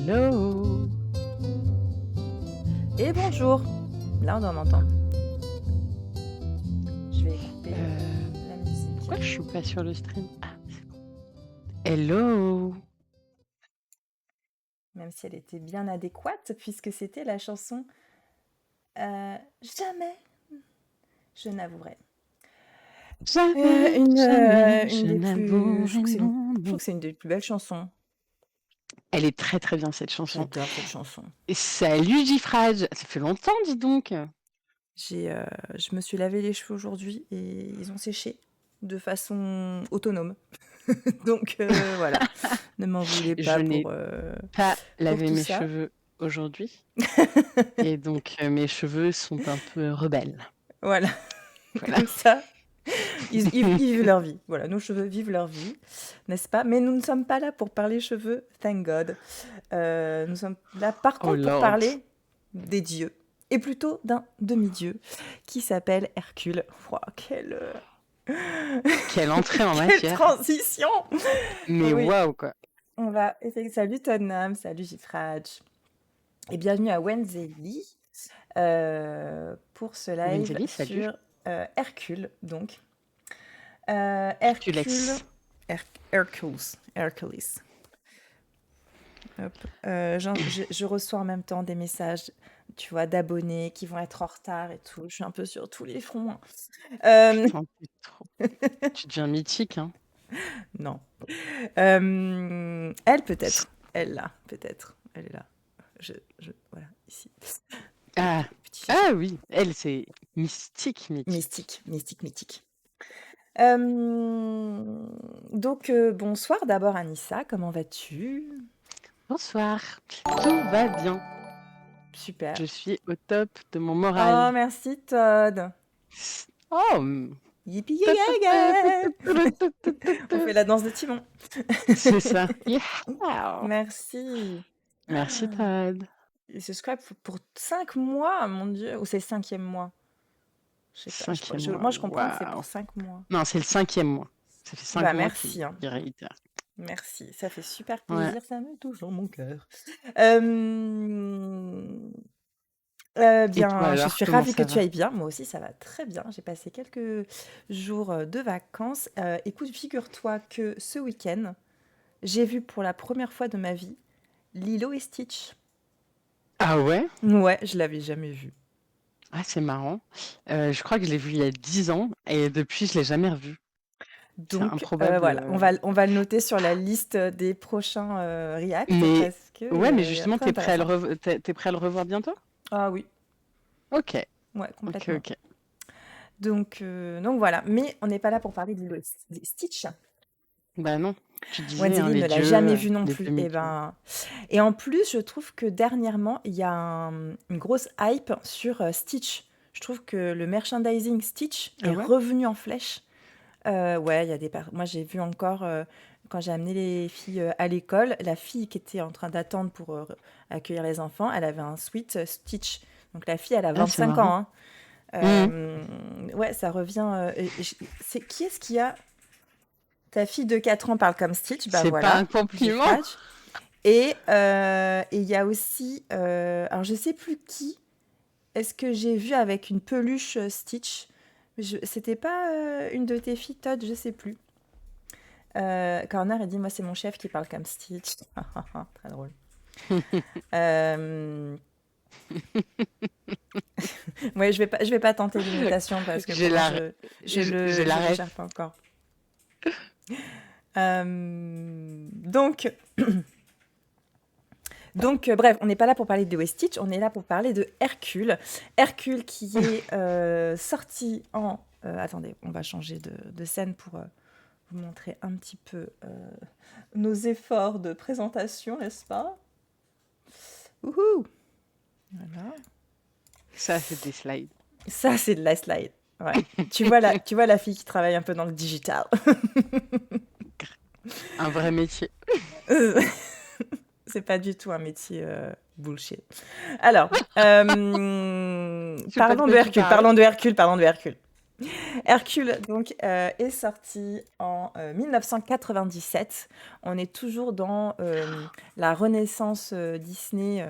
Hello! Et bonjour. Là, on doit m'entendre. Je vais couper la musique. Pourquoi je suis pas sur le stream? Ah, c'est bon. Hello! Même si elle était bien adéquate, puisque c'était la chanson Jamais je n'avouerai. Jamais, jamais, je Une des plus. n'avouerai non, Je trouve non. que c'est une des plus belles chansons. Elle est très très bien cette chanson. J'adore cette chanson. Et salut Gifrage! Ça fait longtemps, dis donc! Je me suis lavé les cheveux aujourd'hui et ils ont séché de façon autonome. Donc voilà, ne m'en voulez Je pas n'ai pas pour lavé tout mes ça. cheveux aujourd'hui. Et donc mes cheveux sont un peu rebelles. Voilà, Voilà. comme ça, ils vivent leur vie. Voilà, nos cheveux vivent leur vie, n'est-ce pas? Mais nous ne sommes pas là pour parler cheveux, thank God. Nous sommes là par Oh contre pour Lord! parler des dieux, et plutôt d'un demi-dieu qui s'appelle Hercule. Wow, Quelle entrée en quelle matière! transition! Mais Oui, waouh quoi! on va essayer. Salut Tottenham, salut Gifraj, et bienvenue à Wednesday Lee pour ce live Wenzeli, salut! sur Hercule, donc. Herculex. Hercules. Hop. Je reçois en même temps des messages, tu vois, d'abonnés qui vont être en retard et tout. Je suis un peu sur tous les fronts, hein. Putain, t'es trop... Tu deviens mythique, hein? Non. Elle peut-être. Elle là, peut-être. Elle est là. Voilà, ici. Ah, Petit chichi. ah oui, elle, c'est mystique, mythique. Mystique. Donc, bonsoir d'abord Anissa, comment vas-tu? Bonsoir, tout va bien. Super. Je suis au top de mon Oh, moral. merci Todd. Oh, Yippee On fait la danse de Timon. c'est ça. Yeah. Merci. Merci, Todd. Et subscribe pour 5 mois, mon Dieu. Ou c'est le 5e mois? Je sais pas. Cinquième mois, Moi, je comprends que c'est waouh. pour 5 mois. Non, c'est le 5e mois. Ça fait 5 Bah, mois merci. Hein. qu'il réitère. Merci. Ça fait super Ouais. plaisir. Ça me touche dans mon cœur. Et Bien, toi je alors, suis comment ravie que ça tu va? ailles bien. Moi aussi, ça va très bien. J'ai passé quelques jours de vacances. Écoute, figure-toi que ce week-end, j'ai vu pour la première fois de ma vie Lilo et Stitch. Ah ouais? Ouais, je l'avais jamais vu. Ah, c'est marrant. Je crois que je l'ai vu il y a 10 ans et depuis, je l'ai jamais revu. C'est Donc improbable. voilà, on va le noter sur la liste des prochains reacts Mais parce que ouais, mais il y a justement, très intéressant. t'es prêt à le revoir bientôt? Ah oui, Ok, ouais, ok, complètement. ok. Donc voilà, mais on n'est pas là pour parler de Lilo et Stitch. Bah non, tu disais, hein, Wendy les ne l'a dieux, jamais vu non les plus. demi-dieux. Et en plus, je trouve que dernièrement, il y a une grosse hype sur Stitch. Je trouve que le merchandising Stitch Ah est ouais? revenu en flèche. Ouais, il y a moi, j'ai vu encore, quand j'ai amené les filles à l'école, la fille qui était en train d'attendre pour accueillir les enfants, elle avait un sweat Stitch. Donc la fille, elle a Ah, c'est 25 marrant. ans. Hein. Mhm. Ouais, ça revient. Qui est-ce qui a. Ta fille de 4 ans parle comme Stitch, bah C'est pas voilà, un compliment. Gifraj. Et il y a aussi, alors je sais plus qui, est-ce que j'ai vu avec une peluche Stitch? C'était pas une de tes filles, Todd, je sais plus. Corner, il dit, moi c'est mon chef qui parle comme Stitch. Très drôle. Ouais, je vais pas tenter l'imitation parce que J'ai pour moi, la, j'ai la je le ref. gère pas encore. Donc, bref, on n'est pas là pour parler de Stitch, on est là pour parler de Hercule. Hercule qui est sorti en... attendez, on va changer de scène pour vous montrer un petit peu nos efforts de présentation, n'est-ce pas? Wouhou! Voilà. Ça, c'est des slides. Ça, c'est de la slide. Ouais. tu vois la fille qui travaille un peu dans le digital. Un vrai métier. C'est pas du tout un métier bullshit. Alors, Je sais pas de parlons de quoi tu Hercule, parles. parlons de Hercule, parlons de Hercule. Hercule, donc, est sorti en 1997. On est toujours dans la renaissance Disney,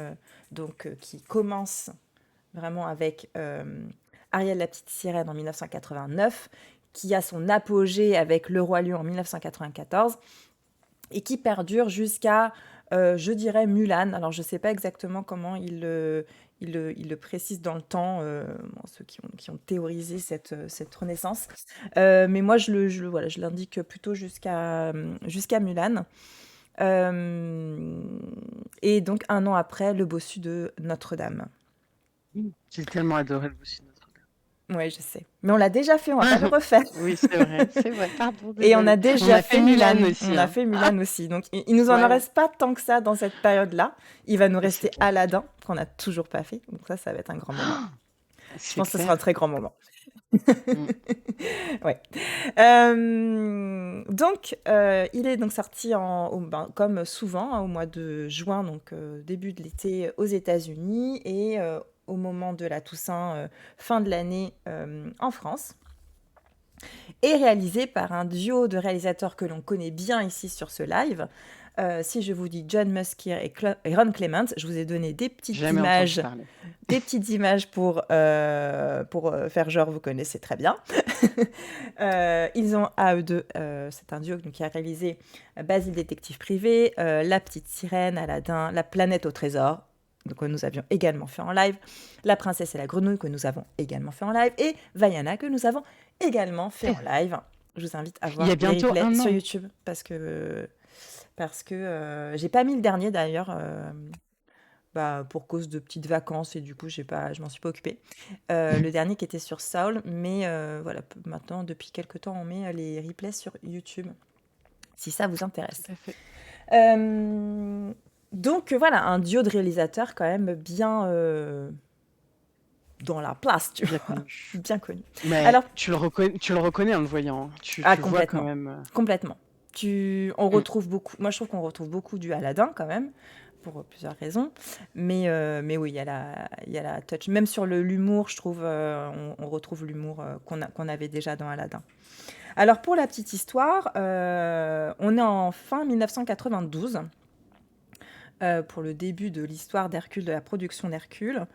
qui commence vraiment avec Ariel la petite sirène en 1989, qui a son apogée avec Le Roi Lion en 1994 et qui perdure jusqu'à, je dirais, Mulan. Alors, je ne sais pas exactement comment il le précise dans le temps, ceux qui ont théorisé cette renaissance. Mais moi, voilà, je l'indique plutôt jusqu'à Mulan. Et donc, un an après, le bossu de Notre-Dame. J'ai tellement adoré le Boucher de Notre-Dame. Oui, je sais. Mais on l'a déjà fait, on va pas le refaire. Oui, c'est vrai, c'est vrai. Pardon, Et on a désolée. On déjà a fait fait Mulan Mulan. aussi, On a hein. fait Mulan aussi. Donc, il nous en Ouais, reste pas tant que ça dans cette période-là. Il va nous mais c'est rester clair. Aladdin, qu'on n'a toujours pas fait. Donc ça va être un grand moment. Je C'est pense que ce sera un clair. très grand moment. Mm. Ouais. Donc, il est donc sorti comme souvent, hein, au mois de juin, donc début de l'été aux États-Unis et au moment de la Toussaint, fin de l'année en France. Et réalisé par un duo de réalisateurs que l'on connaît bien ici sur ce live. Si je vous dis John Musker et Ron Clement, je vous ai donné des petites Jamais entendu images, parler. pour faire genre vous connaissez très bien. Ils ont à eux deux, c'est un duo qui a réalisé Basile détective privé, La petite sirène, Aladdin, La planète au trésor, que nous avions également fait en live, La princesse et la grenouille que nous avons également fait en live, et Vaiana que nous avons également fait en live. Je vous invite à Il y voir a les bientôt replays un sur an. YouTube parce que j'ai pas mis le dernier d'ailleurs. Pour cause de petites vacances et du coup je m'en suis pas occupée. Le dernier qui était sur Saul, mais voilà, maintenant depuis quelques temps on met les replays sur YouTube si ça vous intéresse. Tout à fait. Donc voilà, un duo de réalisateurs quand même bien dans la place, tu Bien vois, connu. bien connu. Mais Alors, tu le reconnais en le voyant, hein. Tu vois quand complètement, même. complètement. On Mm. retrouve beaucoup, moi je trouve qu'on retrouve beaucoup du Aladdin quand même, pour plusieurs raisons. Mais oui, il y a la touch. Même sur l'humour, je trouve, on retrouve l'humour qu'on avait déjà dans Aladdin. Alors pour la petite histoire, on est en fin 1992. Pour le début de l'histoire d'Hercule, de la production d'Hercule.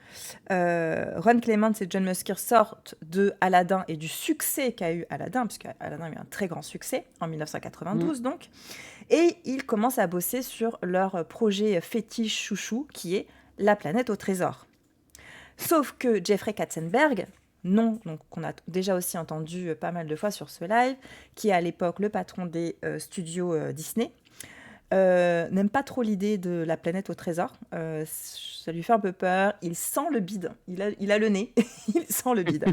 Ron Clements et John Musker sortent de Aladdin et du succès qu'a eu Aladdin, puisque Aladdin a eu un très grand succès en 1992 donc, et ils commencent à bosser sur leur projet fétiche chouchou qui est La planète au trésor. Sauf que Jeffrey Katzenberg, nom qu'on a déjà aussi entendu pas mal de fois sur ce live, qui est à l'époque le patron des studios Disney, n'aime pas trop l'idée de la planète au trésor. Ça lui fait un peu peur. Il sent le bide. Il a le nez. Il sent le bide.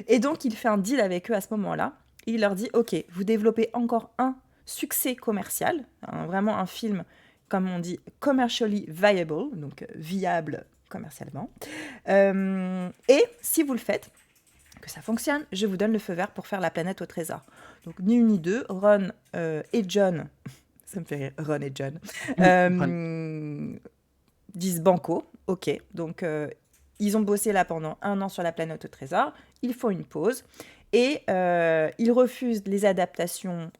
Et donc, il fait un deal avec eux à ce moment-là. Il leur dit, OK, vous développez encore un succès commercial, vraiment un film, comme on dit, commercially viable, donc viable commercialement. Et si vous le faites, que ça fonctionne, je vous donne le feu vert pour faire la planète au trésor. Donc, ni une ni deux, Ron et John... Ça me fait rire, Ron et John. Disent banco, ok. Donc, ils ont bossé là pendant 1 an sur la planète au trésor. Ils font une pause. Et ils refusent les adaptations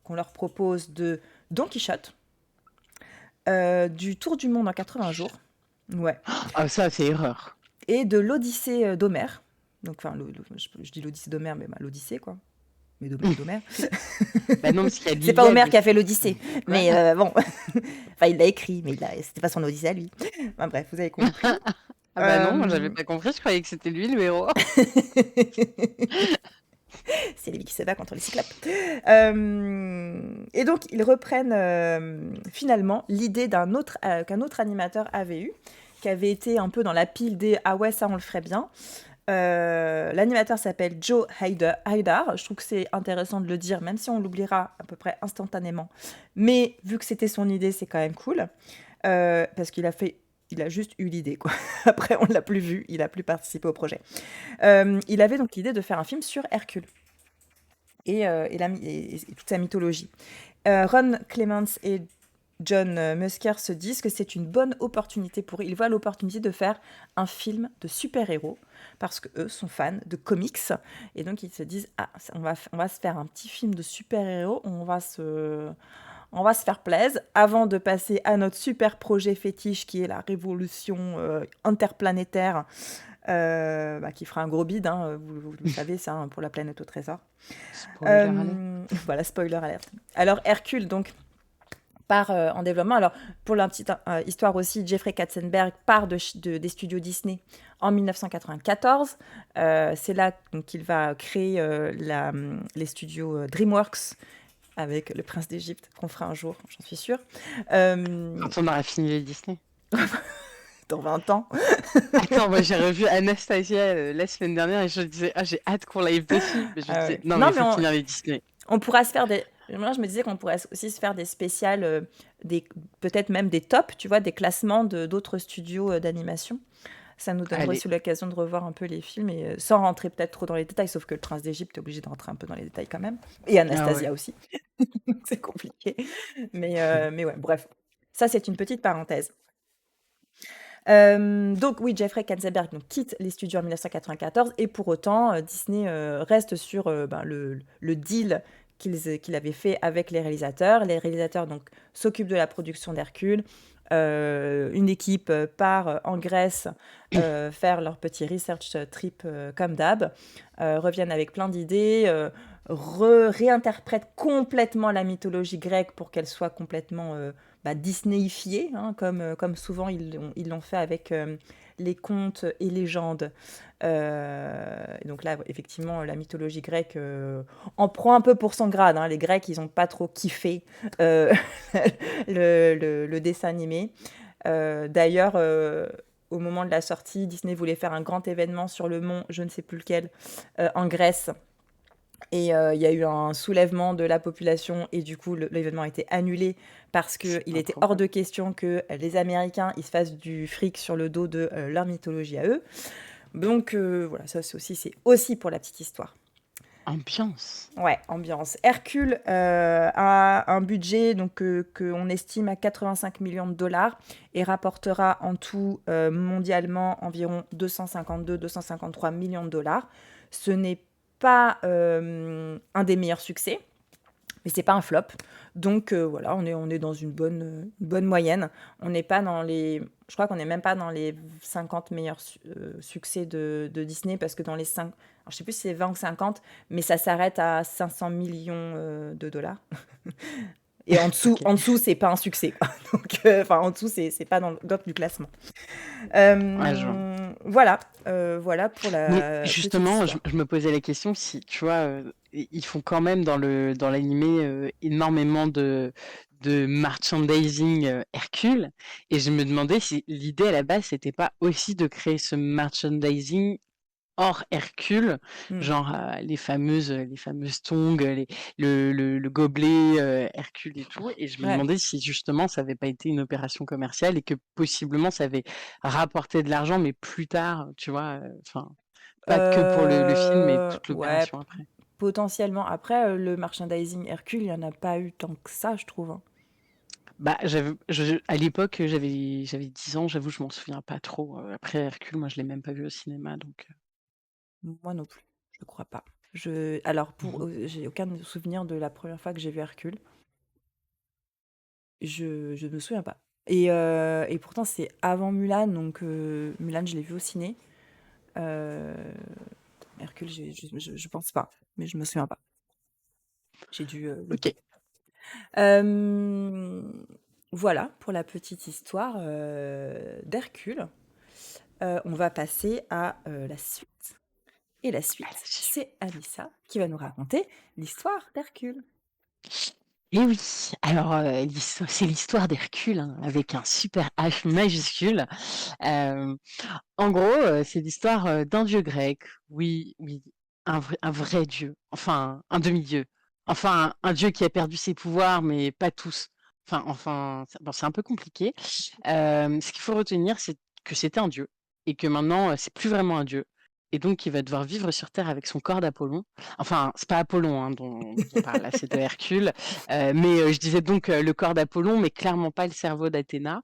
qu'on leur propose de Don Quichotte, du Tour du monde en 80 jours. Ouais. Ah, ça, c'est erreur. Et de l'Odyssée d'Homère. Donc, enfin, je dis l'Odyssée d'Homère, mais l'Odyssée, quoi. Mais d'Homère. Bah non, parce qu'il y a C'est pas l'Iliade Homère qui a aussi. fait l'Odyssée. Donc, Mais voilà. bon, enfin, il l'a écrit, mais c'était pas son Odyssée à lui. Enfin, bref, vous avez compris. Ah bah non, moi j'avais pas compris, je croyais que c'était lui le héros. C'est lui qui se bat contre les cyclopes. Et donc, ils reprennent finalement l'idée qu'un autre animateur avait eu, qui avait été un peu dans la pile des « Ah ouais, ça on le ferait bien ». L'animateur s'appelle Joe Haidar. Je trouve que c'est intéressant de le dire, même si on l'oubliera à peu près instantanément. Mais vu que c'était son idée, c'est quand même cool. Parce qu'il a juste eu l'idée, quoi. Après, on ne l'a plus vu, il n'a plus participé au projet. Il avait donc l'idée de faire un film sur Hercule et toute sa mythologie. Ron Clements et John Musker se disent que c'est une bonne opportunité pour eux. Ils voient l'opportunité de faire un film de super-héros parce qu'eux sont fans de comics. Et donc, ils se disent, ah, on va se faire un petit film de super-héros, on va se faire plaisir avant de passer à notre super projet fétiche qui est la révolution interplanétaire qui fera un gros bide, hein, vous le savez ça, hein, pour la planète au trésor. Spoiler alert. Voilà, spoiler alerte. Alors Hercule, donc, part en développement. Alors, pour la petite histoire aussi, Jeffrey Katzenberg part des studios Disney en 1994. C'est là qu'il va créer les studios DreamWorks avec le prince d'Égypte, qu'on fera un jour, j'en suis sûre. Quand on aura fini les Disney. Dans 20 ans. Attends, moi j'ai revu Anastasia la semaine dernière et je me disais, ah, j'ai hâte qu'on live dessus. Mais je me disais, non, mais il faut finir les Disney. On pourra se faire des... Moi, je me disais qu'on pourrait aussi se faire des spéciales, peut-être même des tops, tu vois, des classements d'autres studios d'animation. Ça nous donnerait Allez. aussi l'occasion de revoir un peu les films, et sans rentrer peut-être trop dans les détails, sauf que le Prince d'Égypte est obligé de rentrer un peu dans les détails quand même. Et Anastasia aussi. C'est compliqué. Mais ouais, bref. Ça, c'est une petite parenthèse. Donc oui, Jeffrey Katzenberg donc, quitte les studios en 1994 et pour autant, Disney reste sur le deal qu'il avait fait avec les réalisateurs. Les réalisateurs donc s'occupent de la production d'Hercule. Une équipe part en Grèce faire leur petit research trip comme d'hab, reviennent avec plein d'idées, réinterprètent complètement la mythologie grecque pour qu'elle soit complètement Disneyifiée, hein, comme souvent ils l'ont fait avec les contes et légendes. Et donc là, effectivement, la mythologie grecque en prend un peu pour son grade, hein. Les Grecs, ils n'ont pas trop kiffé le dessin animé. D'ailleurs, au moment de la sortie, Disney voulait faire un grand événement sur le mont, je ne sais plus lequel, en Grèce. Et il y a eu un soulèvement de la population et du coup l'événement a été annulé parce qu'il était hors de question que les Américains ils se fassent du fric sur le dos de leur mythologie à eux. Donc voilà, ça c'est aussi pour la petite histoire. Ambiance. Ouais, ambiance. Hercule a un budget donc qu'on estime à 85 millions de dollars et rapportera en tout mondialement environ 252-253 millions de dollars. Ce n'est pas un des meilleurs succès, mais c'est pas un flop. Donc voilà, on est dans une bonne moyenne. On n'est pas dans les... Je crois qu'on n'est même pas dans les 50 meilleurs succès de Disney, parce que dans les 5... Alors, je sais plus si c'est 20 ou 50, mais ça s'arrête à 500 millions de dollars. Et en dessous, Ok. en dessous, c'est pas un succès, quoi. Donc, en dessous, c'est pas dans le top du classement. Ouais, je vois. Voilà, voilà pour Mais la petite justement, histoire. je me posais la question si, tu vois, ils font quand même dans l'animé énormément de merchandising Hercule, et je me demandais si l'idée à la base, c'était pas aussi de créer ce merchandising hors Hercule, Hmm. genre les fameuses tongs, le gobelet Hercule et tout. Et je me Ouais. demandais si justement ça n'avait pas été une opération commerciale et que possiblement ça avait rapporté de l'argent, mais plus tard, tu vois, enfin, pas que pour le film, mais toute Ouais, l'opération après. potentiellement. Après, le merchandising Hercule, il n'y en a pas eu tant que ça, je trouve, hein. Bah, à l'époque, j'avais 10 ans, j'avoue, je m'en souviens pas trop. Après Hercule, moi, je l'ai même pas vu au cinéma, donc. Moi non plus, je crois pas. Alors, Mhm. j'ai aucun souvenir de la première fois que j'ai vu Hercule. Je me souviens pas. Et pourtant, c'est avant Mulan, donc Mulan, je l'ai vu au ciné. Euh, Hercule, je pense pas, mais je me souviens pas. J'ai dû Ok. louper. Voilà pour la petite histoire d'Hercule. On va passer à la suite. Et la suite, Allez. c'est Anissa qui va nous raconter l'histoire d'Hercule. Et oui, alors c'est l'histoire d'Hercule, hein, avec un super H majuscule. Euh, En gros, c'est l'histoire d'un dieu grec. Oui, oui, un vrai dieu. Enfin, un demi-dieu. Enfin, un dieu qui a perdu ses pouvoirs, mais pas tous. Bon, c'est un peu compliqué. Ce qu'il faut retenir, c'est que c'était un dieu et que maintenant, c'est plus vraiment un dieu. et donc il va devoir vivre sur Terre avec son corps d'Apollon. Enfin, c'est pas Apollon, hein, dont on parle là, c'est de Hercule. Mais je disais donc le corps d'Apollon, mais clairement pas le cerveau d'Athéna.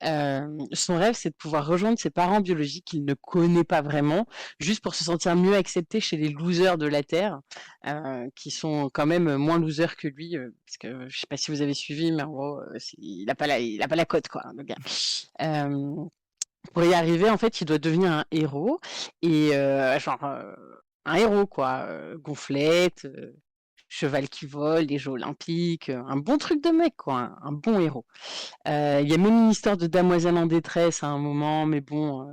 Son rêve, c'est de pouvoir rejoindre ses parents biologiques qu'il ne connaît pas vraiment, juste pour se sentir mieux accepté chez les losers de la Terre, qui sont quand même moins losers que lui, parce que je sais pas si vous avez suivi, mais en gros, il a pas la cote, quoi, le gars. Pour y arriver, en fait, il doit devenir un héros, et un héros, quoi, gonflette, cheval qui vole, les Jeux olympiques, un bon truc de mec, quoi, un bon héros. Il y a même une histoire de damoiselle en détresse à un moment, mais bon,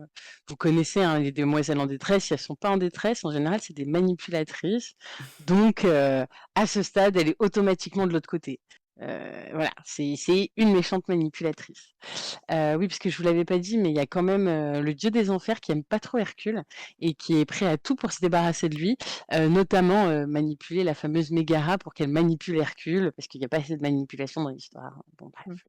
vous connaissez, hein, les demoiselles en détresse, si elles sont pas en détresse, en général, c'est des manipulatrices. Donc, à ce stade, elle est automatiquement de l'autre côté. Voilà, c'est une méchante manipulatrice. Oui, parce que je vous l'avais pas dit, mais il y a quand même le dieu des enfers qui aime pas trop Hercule et qui est prêt à tout pour se débarrasser de lui, notamment manipuler la fameuse Mégara pour qu'elle manipule Hercule, parce qu'il n'y a pas assez de manipulation dans l'histoire. Bon, bref.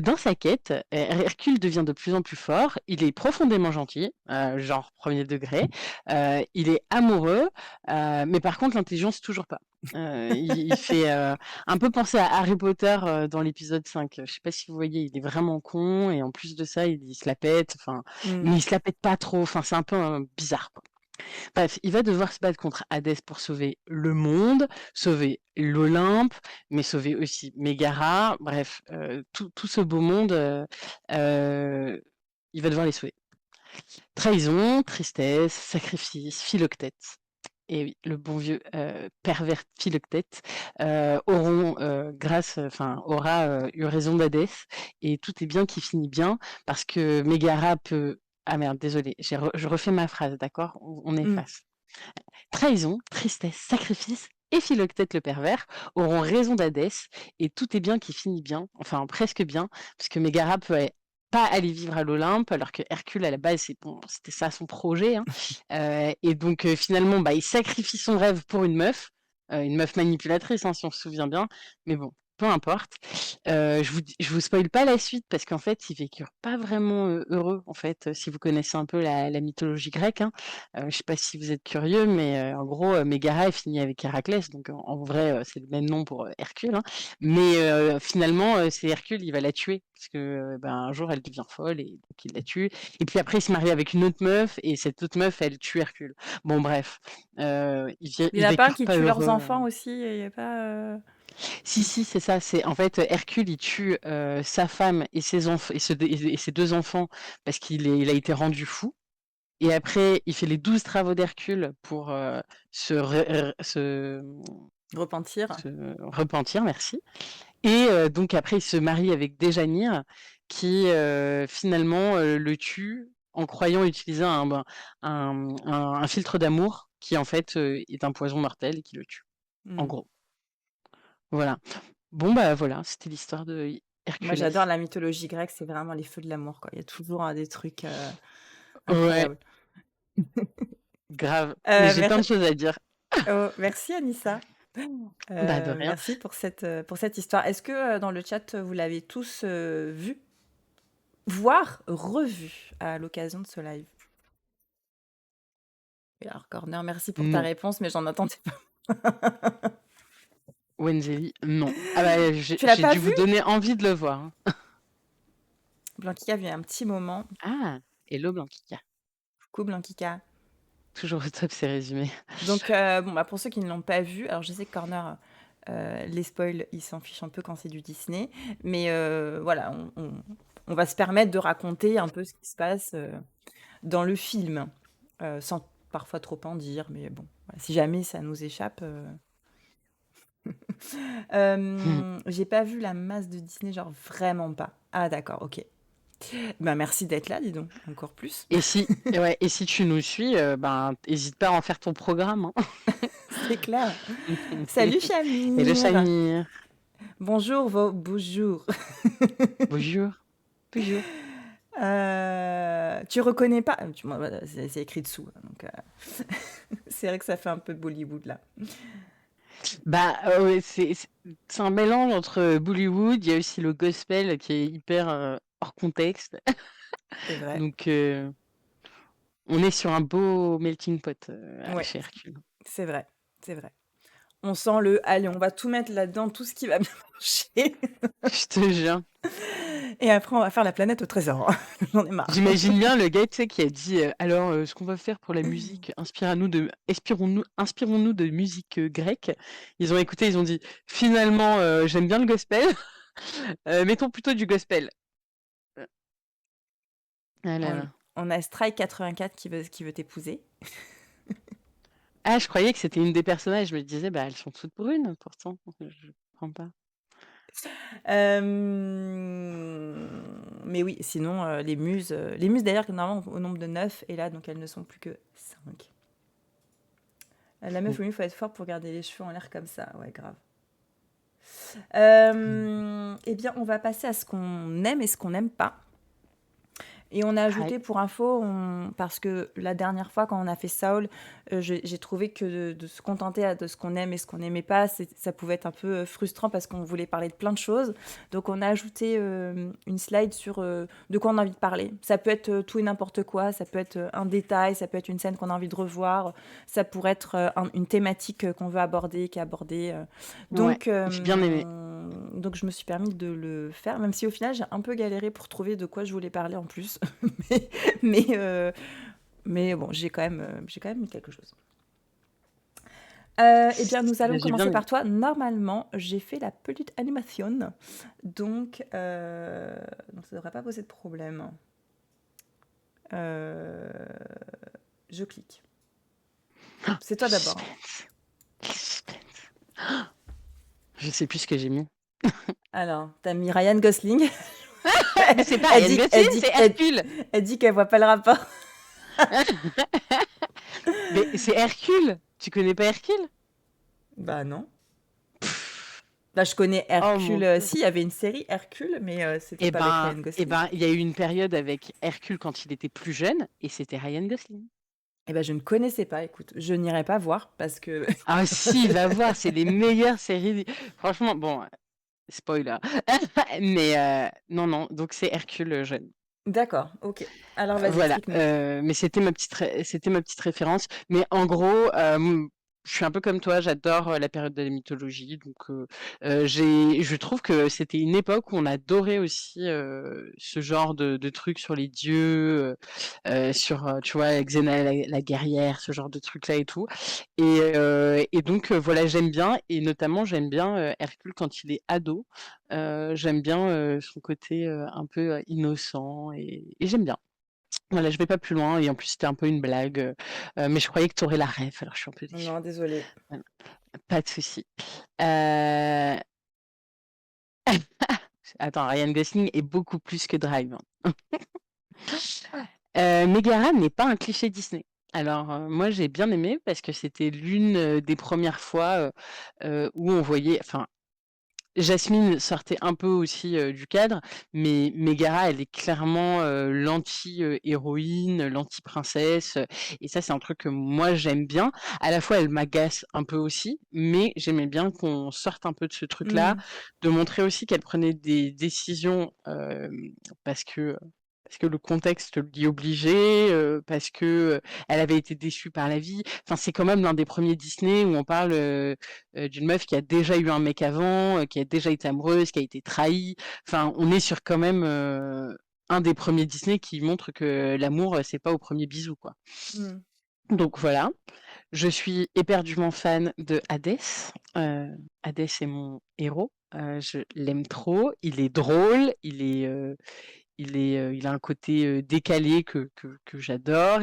Dans sa quête, Hercule devient de plus en plus fort. Il est profondément gentil, genre premier degré. Il est amoureux, mais par contre l'intelligence toujours pas. Il fait un peu penser à Harry Potter dans l'épisode 5. Je sais pas si vous voyez, il est vraiment con et en plus de ça, il se la pète. Enfin, Mm. mais il se la pète pas trop. Enfin, c'est un peu bizarre, quoi. Bref, il va devoir se battre contre Hadès pour sauver le monde, sauver l'Olympe, mais sauver aussi Mégara. Bref, tout ce beau monde, il va devoir les sauver. Trahison, tristesse, sacrifice, Philoctète. Et oui, le bon vieux pervers Philoctète aura eu raison d'Hadès, et tout est bien qui finit bien parce que Mégara peut. Ah merde, désolé, je refais ma phrase, d'accord? On Mm. efface. Trahison, tristesse, sacrifice et Philoctète le pervers auront raison d'Hadès, et tout est bien qui finit bien, enfin presque bien, parce que Mégara peut pas aller vivre à l'Olympe, alors que Hercule, à la base, c'était ça son projet, hein. Et donc finalement, bah, il sacrifie son rêve pour une meuf manipulatrice, hein, si on se souvient bien, mais bon, peu importe. Je vous spoil pas la suite, parce qu'en fait, ils vécurent pas vraiment heureux, en fait, si vous connaissez un peu la mythologie grecque, hein. Je sais pas si vous êtes curieux, mais en gros, Mégara est finie avec Héraclès, donc en vrai, c'est le même nom pour Hercule, hein. Mais finalement, c'est Hercule, il va la tuer, parce que ben, un jour, elle devient folle, et donc il la tue. Et puis après, il se marie avec une autre meuf, et cette autre meuf, elle tue Hercule. Bon, bref, Il y ils en a pas un vécurent qui pas tue leurs heureux. enfants aussi, il y a pas. Si, si, c'est ça. C'est en fait Hercule, il tue sa femme et ses enfants et ses deux enfants parce il a été rendu fou. Et après, il fait les 12 travaux d'Hercule pour Repentir. se repentir, merci. Et donc après, il se marie avec Déjanire, qui finalement le tue en croyant utiliser un filtre d'amour qui en fait est un poison mortel et qui le tue, en Mm. gros. Voilà. Bon, bah voilà, c'était l'histoire de Moi, Herculès. j'adore la mythologie grecque, c'est vraiment les feux de l'amour, quoi. Il y a toujours des trucs Ouais, incroyables. grave. Mais j'ai plein de Mer- choses à dire. oh, merci Anissa. Bah de rien. Merci pour cette histoire. Est-ce que dans le chat, vous l'avez tous vu, voire revu à l'occasion de ce live? Et alors, Corner, merci pour ta Non. réponse, mais j'en attendais pas. Wenzeli, non. Ah bah Tu l'as j'ai pas dû vu? vous donner envie de le voir, hein. Blanquita, il y a un petit moment. Ah, hello Blanquita. Coucou Blanquita. Toujours au top ces résumés. Donc, bon, bah, pour ceux qui ne l'ont pas vu, alors je sais que Corner, les spoils, il s'en fiche un peu quand c'est du Disney, mais voilà, on va se permettre de raconter un peu ce qui se passe dans le film, sans parfois trop en dire, mais bon, voilà, si jamais ça nous échappe. J'ai pas vu la masse de Disney, genre vraiment pas. Ah d'accord, ok. Bah merci d'être là, dis donc, encore plus. Et si tu nous suis, ben hésite pas à en faire ton programme, hein. C'est clair. Salut Hello Chamir. Samir. Bonjour, bonjour. Bonjour. Bonjour. Tu reconnais pas moi, voilà, c'est écrit dessous, hein, donc c'est vrai que ça fait un peu Bollywood là. Bah ouais, c'est un mélange entre Bollywood, il y a aussi le gospel qui est hyper hors contexte. C'est vrai. Donc On est sur un beau melting pot Ouais, chez Hercule. c'est vrai, c'est vrai. On sent le: «Allez, on va tout mettre là-dedans, tout ce qui va bien marcher Je te jure. et après on va faire la planète au trésor». J'en ai marre. J'imagine bien le gars, tu sais, qui a dit alors, ce qu'on va faire pour la musique, inspirons-nous de musique grecque. Ils ont écouté, ils ont dit finalement, j'aime bien le gospel, mettons plutôt du gospel. Ah là On là. on a Strike 84 qui veut t'épouser. Ah, je croyais que c'était une des personnages. Je me disais, bah, elles sont toutes brunes pourtant. Je comprends pas. Mais oui, sinon, les muses d'ailleurs, normalement, au nombre de 9 et là, donc elles ne sont plus que 5. La meuf, oui, il faut être fort pour garder les cheveux en l'air comme ça. Ouais, grave. Eh bien, on va passer à ce qu'on aime et ce qu'on n'aime pas. Et on a Ouais. ajouté pour info, parce que la dernière fois quand on a fait Saul, j'ai trouvé que de se contenter de ce qu'on aime et ce qu'on n'aimait pas, ça pouvait être un peu frustrant parce qu'on voulait parler de plein de choses. Donc on a ajouté une slide sur de quoi on a envie de parler. Ça peut être tout et n'importe quoi, ça peut être un détail, ça peut être une scène qu'on a envie de revoir, ça pourrait être une thématique qu'on veut aborder, qui est abordée. Ouais, Donc, j'ai bien aimé. donc je me suis permis de le faire, même si au final j'ai un peu galéré pour trouver de quoi je voulais parler en plus. mais, mais, euh, mais bon, j'ai quand même mis quelque chose. Eh bien, nous allons J'ai bien commencer aimé. par toi. Normalement, j'ai fait la petite animation, donc ça ne devrait pas poser de problème. Euh, je clique. C'est toi d'abord. Suspense. Suspense. Je sais plus ce que j'ai mis. Alors, t'as mis Ryan Gosling. Mais c'est pas elle Ryan dit, Gosling, elle dit, c'est elle, Hercule. elle dit qu'elle voit pas le rapport. Mais c'est Hercule. Tu connais pas Hercule? Bah non. Bah, je connais Oh mon Hercule. Dieu. Si, il y avait une série Hercule, mais c'était pas avec Ryan Gosling. Il y a eu une période avec Hercule quand il était plus jeune, et c'était Ryan Gosling. Eh ben, je ne connaissais pas, écoute. Je n'irai pas voir parce que. Ah si, va voir, c'est les meilleures séries. Franchement, bon, spoiler. Mais non, non, donc c'est Hercule jeune. D'accord, ok. Alors vas-y, Voilà, explique-nous. mais c'était ma petite référence. Mais en gros, je suis un peu comme toi, j'adore la période de la mythologie. Donc, je trouve que c'était une époque où on adorait aussi ce genre de trucs sur les dieux, sur, tu vois, Xena la guerrière, ce genre de trucs-là et tout. Et donc, voilà, j'aime bien. Et notamment, j'aime bien Hercule quand il est ado. J'aime bien son côté un peu innocent et j'aime bien. Voilà, je vais pas plus loin et en plus c'était un peu une blague, mais je croyais que tu aurais la ref, alors je suis un peu déçue. Non, désolée. Voilà, pas de souci. Heu, attends, Ryan Gosling est beaucoup plus que Drive, hein. Megara n'est pas un cliché Disney. Alors, moi j'ai bien aimé parce que c'était l'une, des premières fois, où on voyait enfin Jasmine sortait un peu aussi du cadre, mais Megara, elle est clairement l'anti-héroïne, l'anti-princesse, et ça, c'est un truc que moi j'aime bien. À la fois, elle m'agace un peu aussi, mais j'aimais bien qu'on sorte un peu de ce truc-là, Hmm. de montrer aussi qu'elle prenait des décisions parce que parce que le contexte l'y obligeait, parce que elle avait été déçue par la vie. Enfin, c'est quand même l'un des premiers Disney où on parle d'une meuf qui a déjà eu un mec avant, qui a déjà été amoureuse, qui a été trahie. Enfin, on est sur quand même un des premiers Disney qui montre que l'amour, c'est pas au premier bisou, quoi. Hmm. Donc voilà, je suis éperdument fan de Hadès. Hadès est mon héros. Je l'aime trop. Il est drôle. Il a un côté décalé que j'adore.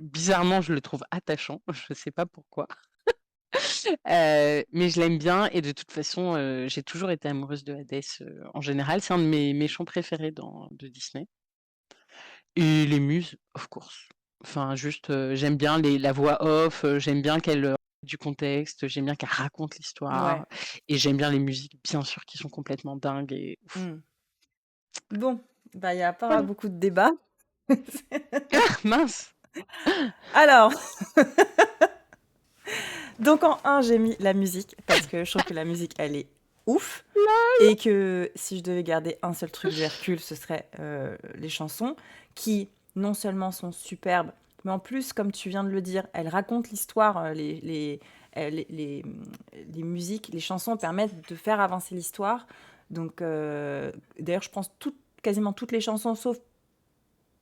Bizarrement, je le trouve attachant. Je sais pas pourquoi. Mais je l'aime bien et de toute façon, j'ai toujours été amoureuse de Hadès, en général. C'est un de mes méchants préférés de Disney et les muses, of course. Enfin juste, j'aime bien la voix off, j'aime bien qu'elle, du contexte, j'aime bien qu'elle raconte Ouais. l'histoire et j'aime bien les musiques, bien sûr, qui sont complètement dingues et ouf. Hmm. Bon, bah, il n'y a pas Voilà. beaucoup de débats. Ah mince! Alors, donc en un, j'ai mis la musique parce que je trouve que la musique, elle est ouf. Et que si je devais garder un seul truc de Hercule, ce serait les chansons qui non seulement sont superbes, mais en plus, comme tu viens de le dire, elles racontent l'histoire. Les musiques, les chansons permettent de faire avancer l'histoire. Donc, d'ailleurs, je pense quasiment toutes les chansons, sauf...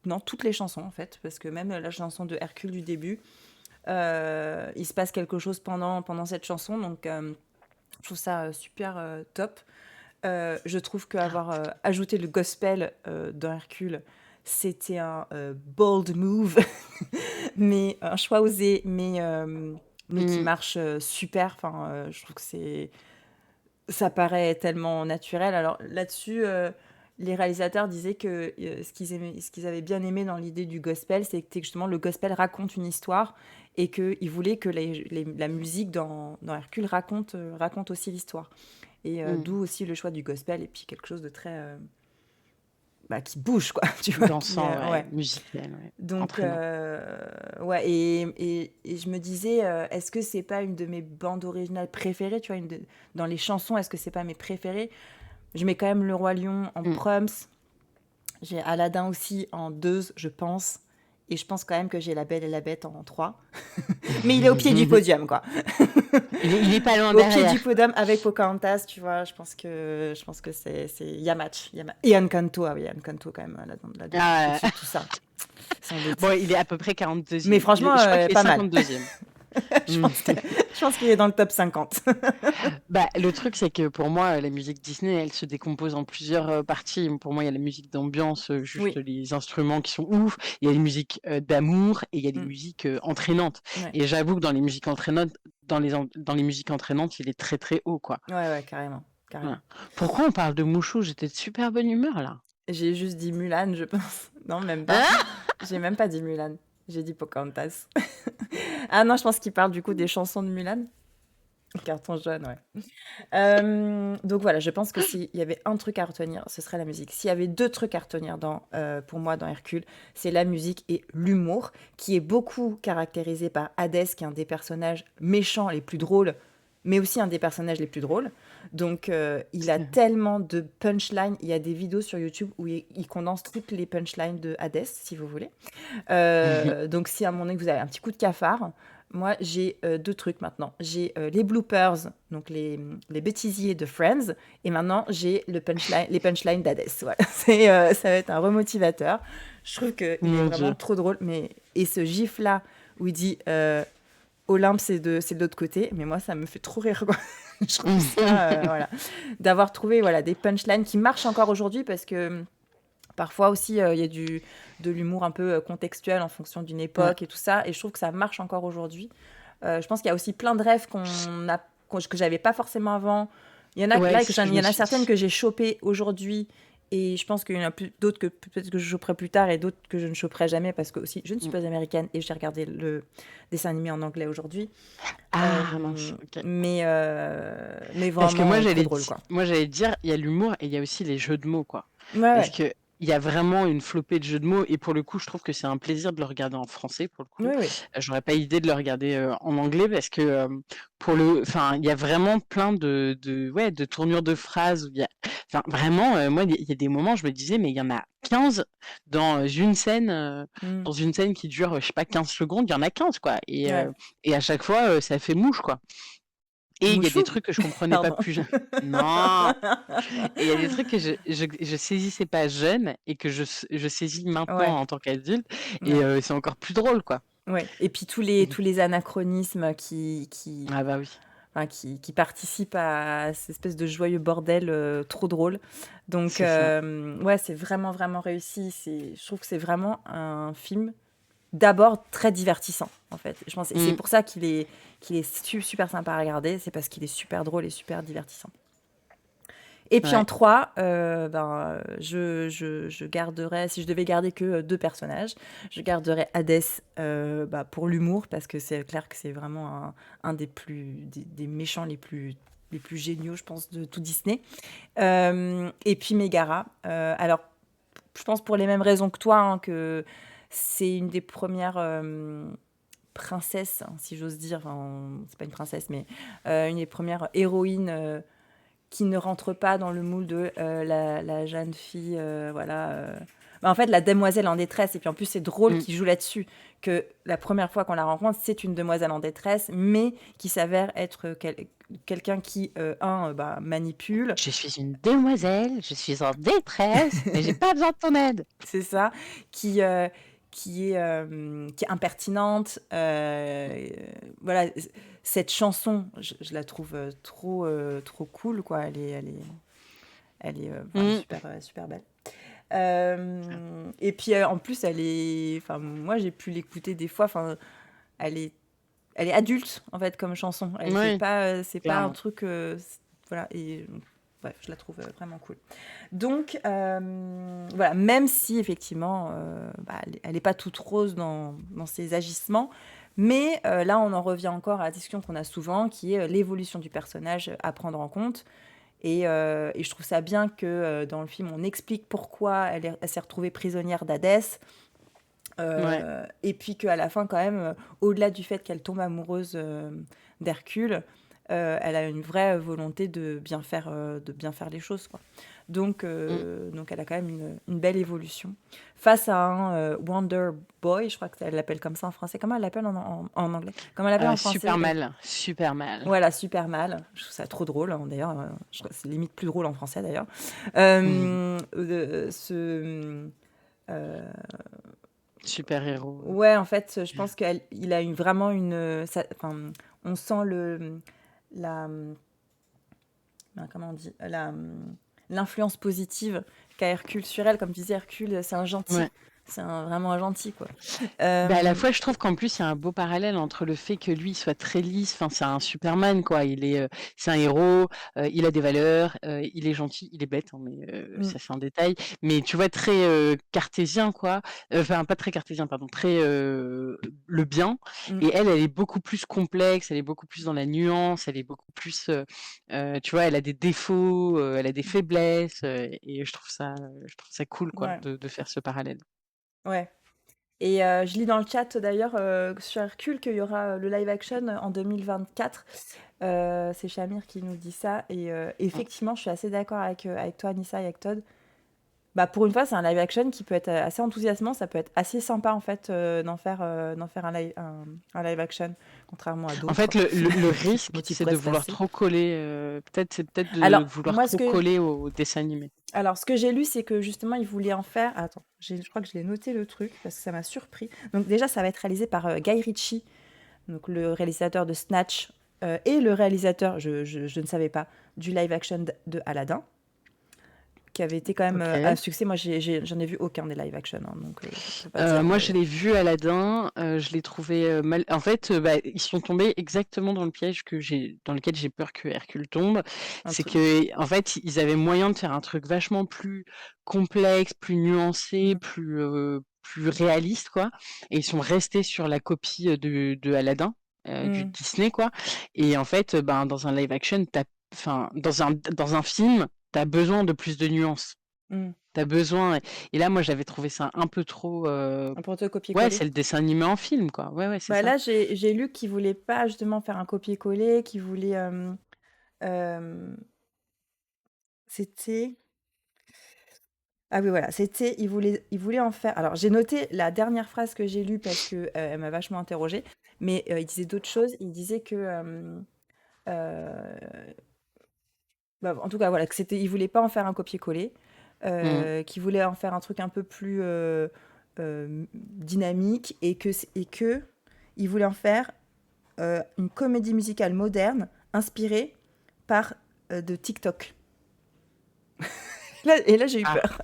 Non, toutes les chansons, en fait, parce que même la chanson de Hercule du début, il se passe quelque chose pendant cette chanson. Donc, je trouve ça super top. Je trouve qu'avoir ajouté le gospel dans Hercule, c'était un bold move, mais un choix osé, mais qui Mm. marche super. Enfin, je trouve que ça paraît tellement naturel. Alors là-dessus, les réalisateurs disaient que ce qu'ils avaient bien aimé dans l'idée du gospel, c'est que justement le gospel raconte une histoire et qu'ils voulaient que la musique dans Hercule raconte aussi l'histoire. Et Mm. d'où aussi le choix du gospel et puis quelque chose de très... qui bouge, quoi, tu vois. Dansant, ouais, Ouais. musical, ouais, Donc, entraînant. ouais, et je me disais, est-ce que c'est pas une de mes bandes originales préférées, tu vois, dans les chansons, est-ce que c'est pas mes préférées? Je mets quand même Le Roi Lion en Mm. Proms, j'ai Aladdin aussi en 2, je pense, et je pense quand même que j'ai La Belle et la Bête en 3. Mais il est au pied du podium, quoi. Il est pas loin Au pied du derrière. podium avec Pocahontas, tu vois, je pense que il y a match. Et Encanto, ah oui, Encanto quand même, là-dedans, Ah, au-dessus de tout ça, sans doute. bon, il est à peu près 42e. Mais franchement, Je crois qu'il est pas mal. 52e. je pense que, je pense qu'il est dans le top 50. Bah, le truc, c'est que pour moi, la musique Disney, elle se décompose en plusieurs parties. Pour moi, il y a la musique d'ambiance, juste Oui. les instruments qui sont ouf. Il y a les musiques d'amour et il y a les Mm. musiques entraînantes. Ouais. Et j'avoue que dans les musiques entraînantes, dans les musiques entraînantes, il est très très haut, quoi. Ouais, ouais, carrément. Carrément. Voilà. Pourquoi on parle de Mouchou? J'étais de super bonne humeur là. J'ai juste dit Mulan, je pense. Non, même pas. Ah. J'ai même pas dit Mulan. J'ai dit Pocahontas. Ah non, je pense qu'il parle du coup des chansons de Mulan. Carton jaune, ouais. Donc voilà, je pense que s'il y avait un truc à retenir, ce serait la musique. S'il y avait deux trucs à retenir pour moi dans Hercule, c'est la musique et l'humour, qui est beaucoup caractérisé par Hadès, qui est un des personnages méchants les plus drôles, mais aussi un des personnages les plus drôles. Donc il a tellement de punchlines. Il y a des vidéos sur YouTube où il condense toutes les punchlines de Hadès, si vous voulez. Donc si à un moment donné vous avez un petit coup de cafard, moi j'ai deux trucs maintenant. J'ai les bloopers, donc les bêtisiers de Friends, et maintenant j'ai les punchlines d'Hadès. Voilà. Ça va être un remotivateur. Je trouve qu'il est Mon vraiment Dieu. trop drôle. Et ce gif-là où il dit Olympe c'est de l'autre côté, mais moi ça me fait trop rire, quoi. Je trouve ça, voilà. D'avoir trouvé voilà, des punchlines qui marchent encore aujourd'hui parce que parfois aussi, il y a de l'humour un peu contextuel en fonction d'une Ouais. époque et tout ça. Et je trouve que ça marche encore aujourd'hui. Je pense qu'il y a aussi plein de rêves que j'avais pas forcément avant. Il y en a, Ouais, là, c'est ce que je il y me en a suis certaines dit. que j'ai chopées aujourd'hui. Et je pense qu'il y en a d'autres que peut-être que je choperai plus tard et d'autres que je ne choperai jamais parce que aussi je ne suis Mm. pas américaine et j'ai regardé le dessin animé en anglais aujourd'hui. Ah mince, Euh, ok. mais Parce que vraiment trop drôle, quoi. moi j'allais dire, il y a l'humour et il y a aussi les jeux de mots, quoi. Ouais, Parce ouais. que il y a vraiment une flopée de jeux de mots et pour le coup, je trouve que c'est un plaisir de le regarder en français pour le coup. Oui, oui. J'aurais pas idée de le regarder en anglais parce que enfin, il y a vraiment plein ouais, de tournures de phrases. Enfin, vraiment, moi, il y a des moments, je me disais, mais il y en a 15 Mm. dans une scène qui dure, je sais pas, 15 secondes, il y en a 15, quoi. Ouais. Et à chaque fois, ça fait mouche, quoi. Et il y a des Mouchou? trucs que je comprenais pas Pardon. plus jeune. Non! Et il y a des trucs que je saisissais pas jeune et que je saisis Ouais, maintenant en tant qu'adulte et ouais, c'est encore plus drôle, quoi. ouais. Et puis Mmh. tous les anachronismes qui, Ah bah oui. enfin, qui participent à cette espèce de joyeux bordel trop drôle. Donc, C'est ça. ouais, c'est vraiment, vraiment réussi. Je trouve que c'est vraiment un film d'abord très divertissant, en fait. Je pense, et c'est Mmh. pour ça qu'il est super sympa à regarder. C'est parce qu'il est super drôle et super divertissant. Et puis en Ouais. 3, je garderais, si je devais garder que deux personnages, je garderais Hadès pour l'humour, parce que c'est clair que c'est vraiment un des méchants les plus géniaux, je pense, de tout Disney. Et puis Megara. Alors, je pense pour les mêmes raisons que toi, hein, que c'est une des premières princesses, hein, si j'ose dire. Enfin, c'est pas une princesse, mais une des premières héroïnes. qui ne rentre pas dans le moule de la jeune fille, voilà. Bah, en fait, la demoiselle en détresse. Et puis en plus, c'est drôle Mm. qu'il joue là-dessus, que la première fois qu'on la rencontre, c'est une demoiselle en détresse, mais qui s'avère être quelqu'un qui, bah, manipule. Je suis une demoiselle, je suis en détresse, mais j'ai pas besoin de ton aide. C'est ça, qui, euh, qui est impertinente. Voilà, cette chanson, je la trouve trop cool, quoi. Enfin, elle est Mm. super, super belle. Et puis en plus, enfin, moi j'ai pu l'écouter des fois. Enfin, elle est, elle est adulte en fait comme chanson. Oui, C'est pas un clairement. truc, voilà. Et bref, je la trouve vraiment cool. Donc voilà, même si effectivement, bah, elle est pas toute rose dans ses agissements. Mais là, on en revient encore à la discussion qu'on a souvent, qui est l'évolution du personnage à prendre en compte. Et je trouve ça bien que dans le film, on explique pourquoi elle s'est retrouvée prisonnière d'Hadès. Ouais. Et puis qu'à la fin, quand même, au-delà du fait qu'elle tombe amoureuse d'Hercule, elle a une vraie volonté de bien faire les choses, quoi. Mm. Donc elle a quand même une belle évolution. Face à un Wonder Boy, je crois qu'elle l'appelle comme ça en français. Comment elle l'appelle en anglais? Comment elle l'appelle en Super français? mal, super mal. Voilà, super mal. Je trouve ça trop drôle, hein, d'ailleurs. Je crois que c'est limite plus drôle en français, d'ailleurs. Mhm. Ce... euh, Super héros. ouais, en fait, je pense qu'il a vraiment enfin, on sent la, comment on dit, l'influence positive qu'a Hercule sur elle. Comme tu disais, Hercule, c'est un gentil. Ouais. Vraiment un gentil, quoi. Bah, à la Euh, fois, je trouve qu'en plus, il y a un beau parallèle entre le fait que lui soit très lisse, enfin, c'est un Superman, quoi. C'est un héros, il a des valeurs, il est gentil, il est bête, hein, mais mm, ça c'est un détail. Mais tu vois, très cartésien, quoi. Enfin, pas très cartésien, pardon, très le bien. mm, Et elle est beaucoup plus complexe, elle est beaucoup plus dans la nuance, elle est beaucoup plus, tu vois, elle a des défauts, elle a des faiblesses, et je trouve ça cool, quoi, ouais, de faire ce parallèle. ouais. Et je lis dans le chat d'ailleurs sur Hercule qu'il y aura le live action en 2024. C'est Shamir qui nous dit ça. Et effectivement, je suis assez d'accord avec toi, Anissa et avec Todd. Bah, pour une fois, c'est un live action qui peut être assez enthousiasmant. Ça peut être assez sympa en fait d'en faire un live action, contrairement à En d'autres. fait, le risque, Dont il c'est de pourrait se vouloir passer. trop coller. C'est peut-être de Alors, vouloir moi, trop coller au dessin animé. ce que j'ai lu, c'est que justement, ils voulaient en faire. Attends, je crois que je l'ai noté le truc parce que ça m'a surpris. Donc, déjà, ça va être réalisé par Guy Ritchie, donc le réalisateur de Snatch, et le réalisateur, je ne savais pas, du live action de Aladdin, qui avait été quand même un Ok. succès. Moi, j'en ai vu aucun des live action, hein, donc je peux pas dire, Moi, mais... je l'ai vu Aladdin. Je l'ai trouvé mal. En fait, bah, ils sont tombés exactement dans le piège dans lequel j'ai peur que Hercule tombe. un C'est truc... que, en fait, ils avaient moyen de faire un truc vachement plus complexe, plus nuancé, Mm, plus réaliste, quoi. Et ils sont restés sur la copie de Aladdin, du mm, Disney, quoi. Et en fait, ben, dans un live action, enfin, dans un film, t'as besoin de plus de nuances. mm. T'as besoin. Et là, moi, j'avais trouvé ça un peu trop. Un peu Ouais, copier-coller. c'est le dessin animé en film, quoi. Ouais, ouais, c'est Bah, ça. là, j'ai lu qu'ils voulaient pas justement faire un copier-coller, qu'ils voulaient... euh, c'était... Ah oui, voilà, ils voulaient en faire. Alors, j'ai noté la dernière phrase que j'ai lue parce que elle m'a vachement interrogée, mais il disait d'autres choses. Il disait que, euh, bah, en tout cas, voilà, ils voulaient pas en faire un copier-coller, Mm. qu'ils voulaient en faire un truc un peu plus dynamique et que ils voulaient en faire une comédie musicale moderne inspirée par de TikTok. Et là, j'ai eu Ah, peur.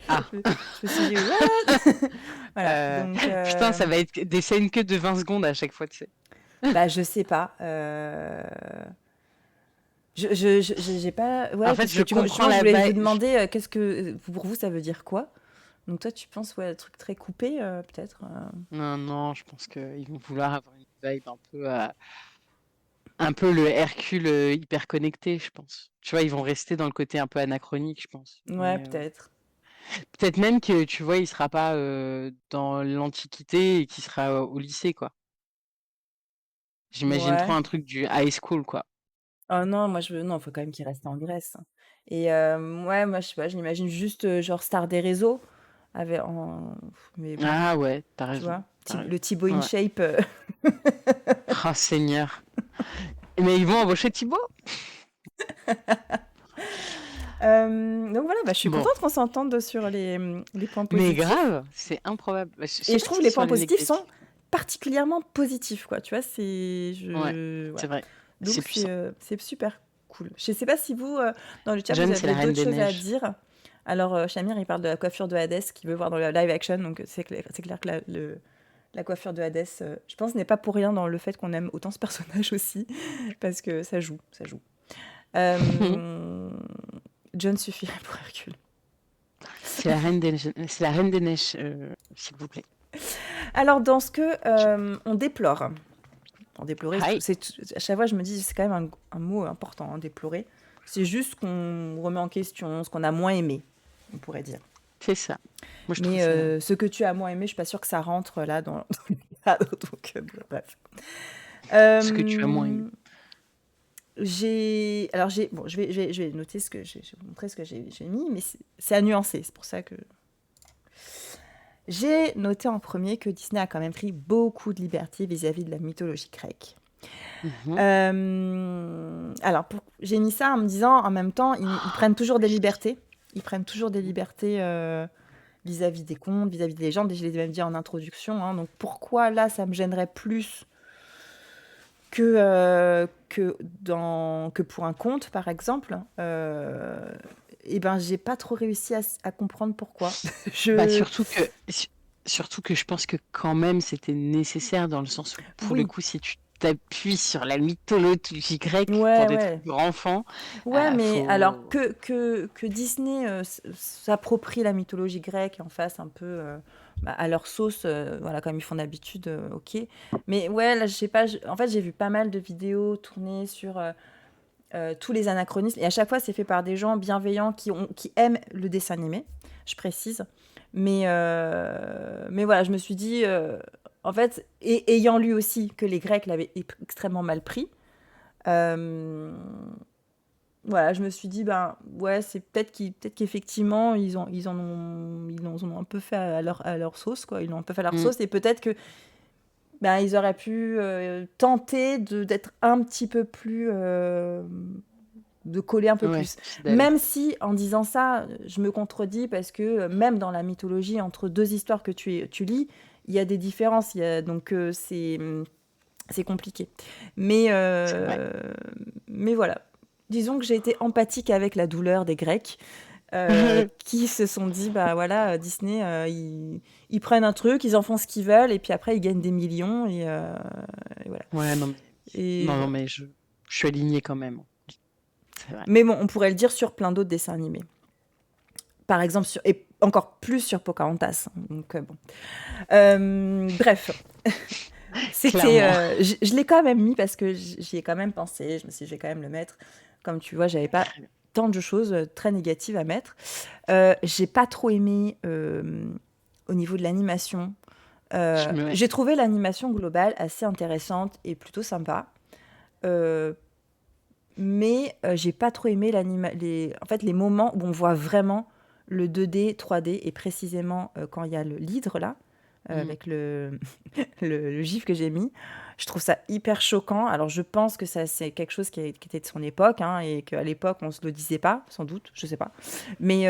ah. Je me suis dit, what? Voilà, Euh, donc, Putain, ça va être des scènes que de 20 secondes à chaque fois, tu sais. bah, je sais pas. J'ai pas. En Ouais, fait, parce que je comprends justement, je la voulais vous vibe. demander, qu'est-ce que pour vous ça veut dire quoi? Donc, toi, tu penses, ouais, un truc très coupé, peut-être Non, non, je pense qu'ils vont vouloir avoir une vibe un peu le Hercule hyper connecté, je pense. Tu vois, ils vont rester dans le côté un peu anachronique, je pense. Ouais, Mais peut-être. peut-être même que, tu vois, il sera pas dans l'Antiquité et qu'il sera au lycée, quoi. J'imagine trop Ouais. un truc du high school, quoi. Oh non, moi je veux non, faut quand même qu'il reste en Grèce, hein. Et ouais, moi je sais pas, je l'imagine juste, genre star des réseaux avec en mais bon, Ah ouais, t'as tu raison, vois? t'as Le raison. Thibaut Ouais. InShape, Ah Seigneur. Mais ils vont embaucher Thibaut? donc voilà, bah, je suis Bon, contente qu'on s'entende sur les points mais positifs grave, c'est improbable. Bah, je et sais je pas trouve si les sur points les positifs sont négatifs. particulièrement positifs, quoi, tu vois? C'est Ouais, je c'est voilà, vrai, c'est donc puissant. c'est super cool. Je sais pas si vous, dans le chat, vous Jeanne, c'est aviez la reine d'autres des choses à neiges. dire? Alors, Shamir, il parle de la coiffure de Hadès qu'il veut voir dans le live action, donc c'est clair que la coiffure de Hadès, je pense, n'est pas pour rien dans le fait qu'on aime autant ce personnage aussi, parce que ça joue, ça joue. John suffirait pour Hercule. C'est la reine des neiges, c'est la reine des neiges, s'il vous plaît. Alors, dans ce que on déplore, déplorer, Hi, à chaque fois, je me dis, c'est quand même un mot important, hein, déplorer. C'est juste qu'on remet en question ce qu'on a moins aimé, on pourrait dire. c'est ça. Moi, je trouve Mais ça. ce que tu as moins aimé, je suis pas sûre que ça rentre là dans le cadre. Donc, bref. Ce que tu as moins aimé. Bon, je vais noter ce que je vais vous montrer ce que j'ai mis, mais c'est à nuancer. C'est pour ça que j'ai noté en premier que Disney a quand même pris beaucoup de liberté vis-à-vis de la mythologie grecque. Mhm. Alors, j'ai mis ça en me disant, en même temps, ils prennent toujours des libertés. Ils prennent toujours des libertés vis-à-vis des contes, vis-à-vis des légendes. Et je l'ai même dit en introduction. Hein. Donc, pourquoi là, ça me gênerait plus que pour un conte, par exemple et ben, j'ai pas trop réussi à comprendre pourquoi. Bah, je... surtout que je pense que quand même c'était nécessaire dans le sens où, pour le Oui, coup, si tu t'appuies sur la mythologie grecque pour ouais, des trucs ouais. pour enfants, Ouais, mais alors faut. que Disney s'approprie la mythologie grecque et en fasse un peu à leur sauce, voilà, comme ils font d'habitude, ok. Mais ouais, là, je sais pas, en fait, j'ai vu pas mal de vidéos tournées sur tous les anachronismes et à chaque fois, c'est fait par des gens bienveillants qui aiment le dessin animé, je précise. Mais voilà, je me suis dit, en fait, et ayant lu aussi que les Grecs l'avaient extrêmement mal pris, euh, voilà, je me suis dit, ben ouais, c'est peut-être qu'effectivement, ils en ont un peu fait à leur sauce, quoi. Ils l'ont un peu fait à leur Mm, sauce, et peut-être que ben, ils auraient pu tenter d'être un petit peu plus. De coller un peu ouais, plus. fidèle. Même si, en disant ça, je me contredis parce que même dans la mythologie, entre deux histoires que tu lis, il y a des différences. Donc, c'est compliqué. Mais, C'est vrai. euh, mais voilà. Disons que j'ai été empathique avec la douleur des Grecs qui se sont dit, bah voilà, Disney, ils prennent un truc, ils en font ce qu'ils veulent, et puis après, ils gagnent des millions, et voilà. Ouais, non, Et non, voilà. mais je suis alignée quand même. C'est vrai. Mais bon, on pourrait le dire sur plein d'autres dessins animés. Par exemple, et encore plus sur Pocahontas. Donc, bon. Bref, c'était, Clairement. je l'ai quand même mis parce que j'y ai quand même pensé. Je me suis dit, je vais quand même le mettre. Comme tu vois, j'avais pas Très bien. tant de choses très négatives à mettre. J'ai pas trop aimé au niveau de l'animation. Ouais. J'ai trouvé l'animation globale assez intéressante et plutôt sympa. Euh, mais j'ai pas trop aimé en fait, les moments où on voit vraiment le 2D, 3D, et précisément quand il y a l'hydre là, Mm. avec le gif que j'ai mis. Je trouve ça hyper choquant. Alors je pense que ça c'est quelque chose qui était de son époque, hein, et qu'à l'époque on se le disait pas, sans doute, je sais pas. Mais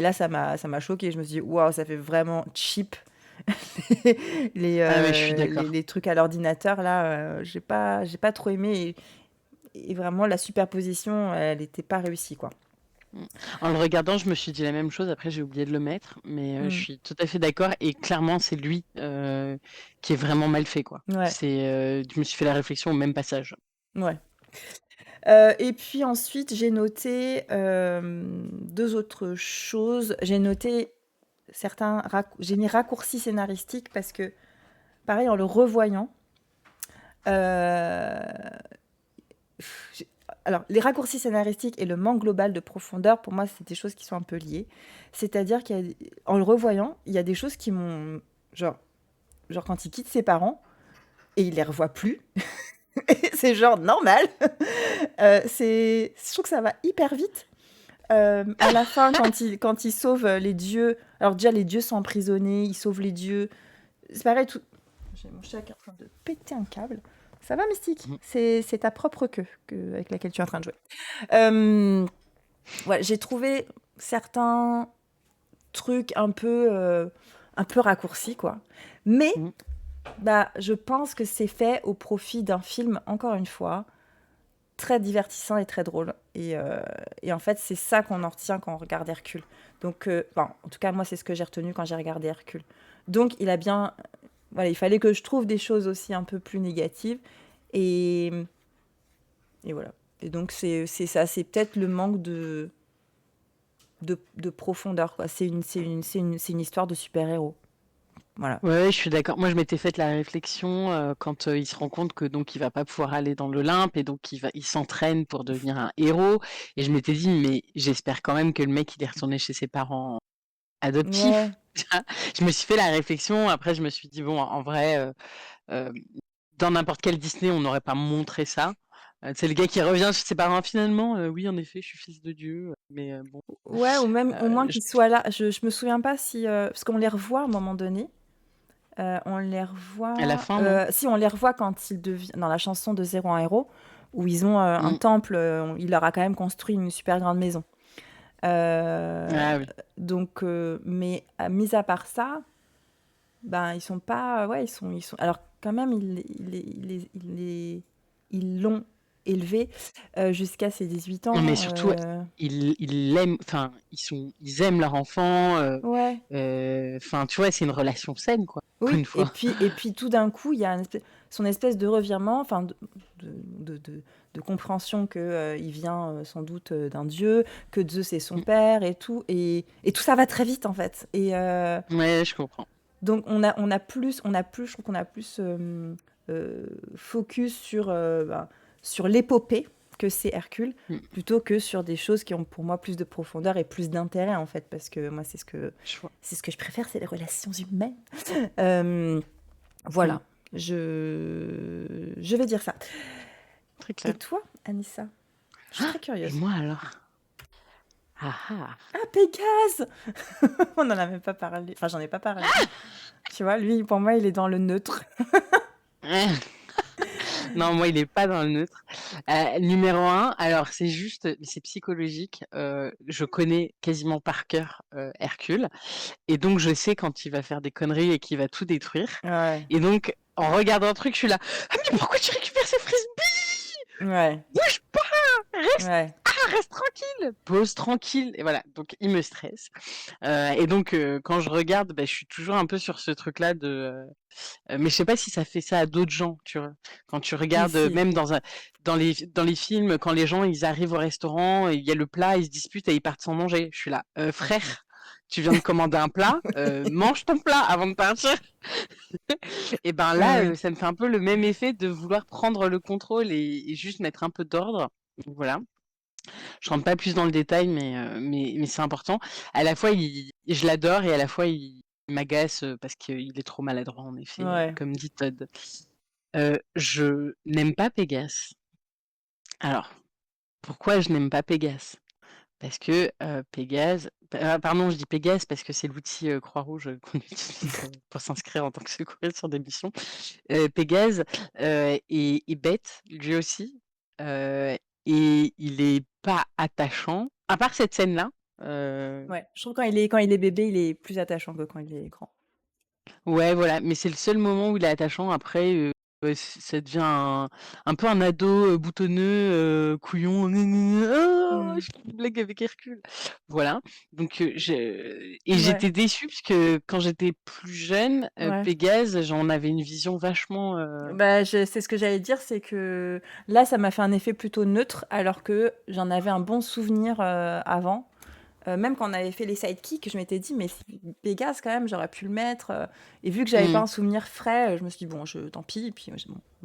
là ça m'a choqué. Je me suis dit waouh, ça fait vraiment cheap. Ah, mais je suis d'accord. Les trucs à l'ordinateur là, j'ai pas trop aimé. Et vraiment, la superposition, elle n'était pas réussie, quoi. Mm. En le regardant, je me suis dit la même chose. Après, j'ai oublié de le mettre, mais je Mm. suis tout à fait d'accord. Et clairement, c'est lui qui est vraiment mal fait, quoi. Ouais, Je me suis fait la réflexion au même passage. ouais. Et puis ensuite, j'ai noté deux autres choses. J'ai noté j'ai mis raccourcis scénaristiques parce que, pareil, en le revoyant, euh, j'ai- alors, les raccourcis scénaristiques et le manque global de profondeur, pour moi, c'est des choses qui sont un peu liées. C'est-à-dire qu'en le revoyant, il y a des choses qui m'ont... Genre quand il quitte ses parents, et il les revoit plus. C'est genre normal. Je trouve que ça va hyper vite. À la fin, quand il sauve les dieux, alors déjà les dieux sont emprisonnés, il sauve les dieux. C'est pareil, tout. J'ai mon chat qui est en train de péter un câble. Ça va, Mystique? Mhm. C'est ta propre queue avec laquelle tu es en train de jouer. Euh, ouais, j'ai trouvé certains trucs un peu raccourcis, quoi. Mais Mhm. bah, je pense que c'est fait au profit d'un film, encore une fois, très divertissant et très drôle. Et en fait, c'est ça qu'on en retient quand on regarde Hercule. Donc, enfin, en tout cas, moi, c'est ce que j'ai retenu quand j'ai regardé Hercule. Donc, voilà, il fallait que je trouve des choses aussi un peu plus négatives. Et, et voilà. Et donc, c'est ça, c'est peut-être le manque de profondeur, quoi. C'est une histoire de super-héros. Voilà. Ouais, je suis d'accord. Moi, je m'étais fait la réflexion quand il se rend compte que donc il va pas pouvoir aller dans l'Olympe et donc il s'entraîne pour devenir un héros. Et je m'étais dit, mais j'espère quand même que le mec il est retourné chez ses parents adoptifs. Ouais. Je me suis fait la réflexion. Après, je me suis dit, bon, en vrai, euh, dans n'importe quel Disney, on n'aurait pas montré ça. C'est le gars qui revient chez ses parents finalement. Oui, en effet, je suis fils de Dieu. Mais bon, Ouais, ou même au moins je- qu'ils soient là. Je me souviens pas si. Parce qu'on les revoit à un moment donné. On les à la revoit. fin, non? Si, on les revoit quand ils deviennent. Dans la chanson de Zéro à un héros, où ils ont un Mm. temple. Il leur a quand même construit une super grande maison. Ah oui. Donc, mais mis à part ça, ben, ils sont pas. Ouais, ils sont. Alors, quand même, ils l'ont élevé jusqu'à ses 18 Non, mais ans. surtout, ils l'aiment, enfin, ils aiment leur enfant. Ouais. Enfin, tu vois, c'est une relation saine, quoi. Pour Oui, une et fois. puis, et puis tout d'un coup, il y a son espèce de revirement, enfin, de, de, de- de compréhension que il vient sans doute d'un dieu, que Zeus est son père et tout, et tout ça va très vite en fait. Et Ouais, je comprends. donc on a plus, je trouve qu'on a plus focus sur l'épopée que c'est Hercule, Mm, plutôt que sur des choses qui ont pour moi plus de profondeur et plus d'intérêt en fait, parce que moi je vois. c'est ce que je préfère, c'est les relations humaines. Euh, Mm, voilà, je vais dire ça. très Et clair. toi, Anissa? Je suis Ah, très et curieuse. moi alors? Ah ah. Ah, Pégase! On n'en a même pas parlé. Enfin, j'en ai pas parlé. Tu vois, lui, pour moi, il est dans le neutre. Non, moi, il est pas dans le neutre. Numéro un, alors c'est juste, c'est psychologique. Je connais quasiment par cœur Hercule. Et donc, je sais quand il va faire des conneries et qu'il va tout détruire. Ouais, Et donc, en regardant un truc, je suis là. Ah, mais pourquoi tu récupères ces frisbees? ouais, Bouge pas! Reste, ouais. reste tranquille! Pose tranquille! Et voilà. Donc, il me stresse. Et donc, quand je regarde, bah, je suis toujours un peu sur ce truc-là de. Mais je sais pas si ça fait ça à d'autres gens, tu vois. Quand tu Si, regardes, si. même dans les films, quand les gens ils arrivent au restaurant, il y a le plat, ils se disputent et ils partent sans manger. Je suis là, frère, tu viens de commander un plat, mange ton plat avant de partir. Et ben là, Mm. ça me fait un peu le même effet de vouloir prendre le contrôle et juste mettre un peu d'ordre. Donc voilà. Je rentre pas plus dans le détail, mais c'est important. À la fois, je l'adore et à la fois, il m'agace parce qu'il est trop maladroit, en effet, Ouais. comme dit Todd. Je n'aime pas Pégase. Alors, pourquoi je n'aime pas Pégase? Parce que Pégase, pardon, je dis Pégase parce que c'est l'outil Croix-Rouge qu'on utilise pour s'inscrire en tant que secouriste sur des missions. Pégase est bête, lui aussi, et il est pas attachant. À part cette scène-là, Ouais. Je trouve quand il est bébé, il est plus attachant que quand il est grand. ouais, voilà, mais c'est le seul moment où il est attachant. Après, ouais, ça devient un peu un ado boutonneux, couillon. Oh, Mm. je fais une blague avec Hercule. Voilà. Donc, et Ouais, j'étais déçue parce que quand j'étais plus jeune, ouais. Pégase, j'en avais une vision vachement. Bah, c'est ce que j'allais dire, c'est que là, ça m'a fait un effet plutôt neutre, alors que j'en avais un bon souvenir avant. Même quand on avait fait les sidekicks, je m'étais dit, mais Pégase, quand même, j'aurais pu le mettre. Et vu que j'avais pas Hmm. un souvenir frais, je me suis dit, bon, tant pis. Et puis,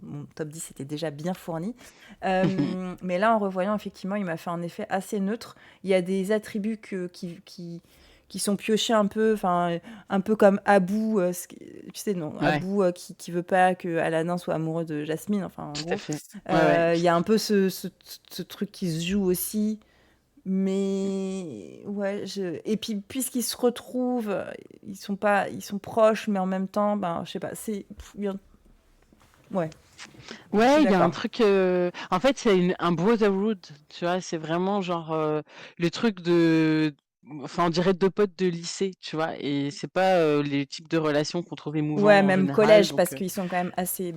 mon top 10 était déjà bien fourni. Mais là, en revoyant, effectivement, il m'a fait un effet assez neutre. Il y a des attributs qui sont piochés un peu, enfin, un peu comme Abu, tu sais, non, Ouais, Abu qui veut pas que Aladdin soit amoureux de Jasmine, enfin, en tout à gros. fait. Ouais, ouais. Il y a un peu ce truc qui se joue aussi. Mais ouais, et puis puisqu'ils se retrouvent, ils sont proches, mais en même temps, ben, je sais pas, ouais, je suis Ouais, il y a un d'accord. truc. En fait, c'est un brotherhood, tu vois. C'est vraiment genre le truc de. Enfin, on dirait deux potes de lycée, tu vois. Et c'est pas les types de relations qu'on trouve Ouais, émouvants en même général. collège, parce Donc, qu'ils sont quand même assez,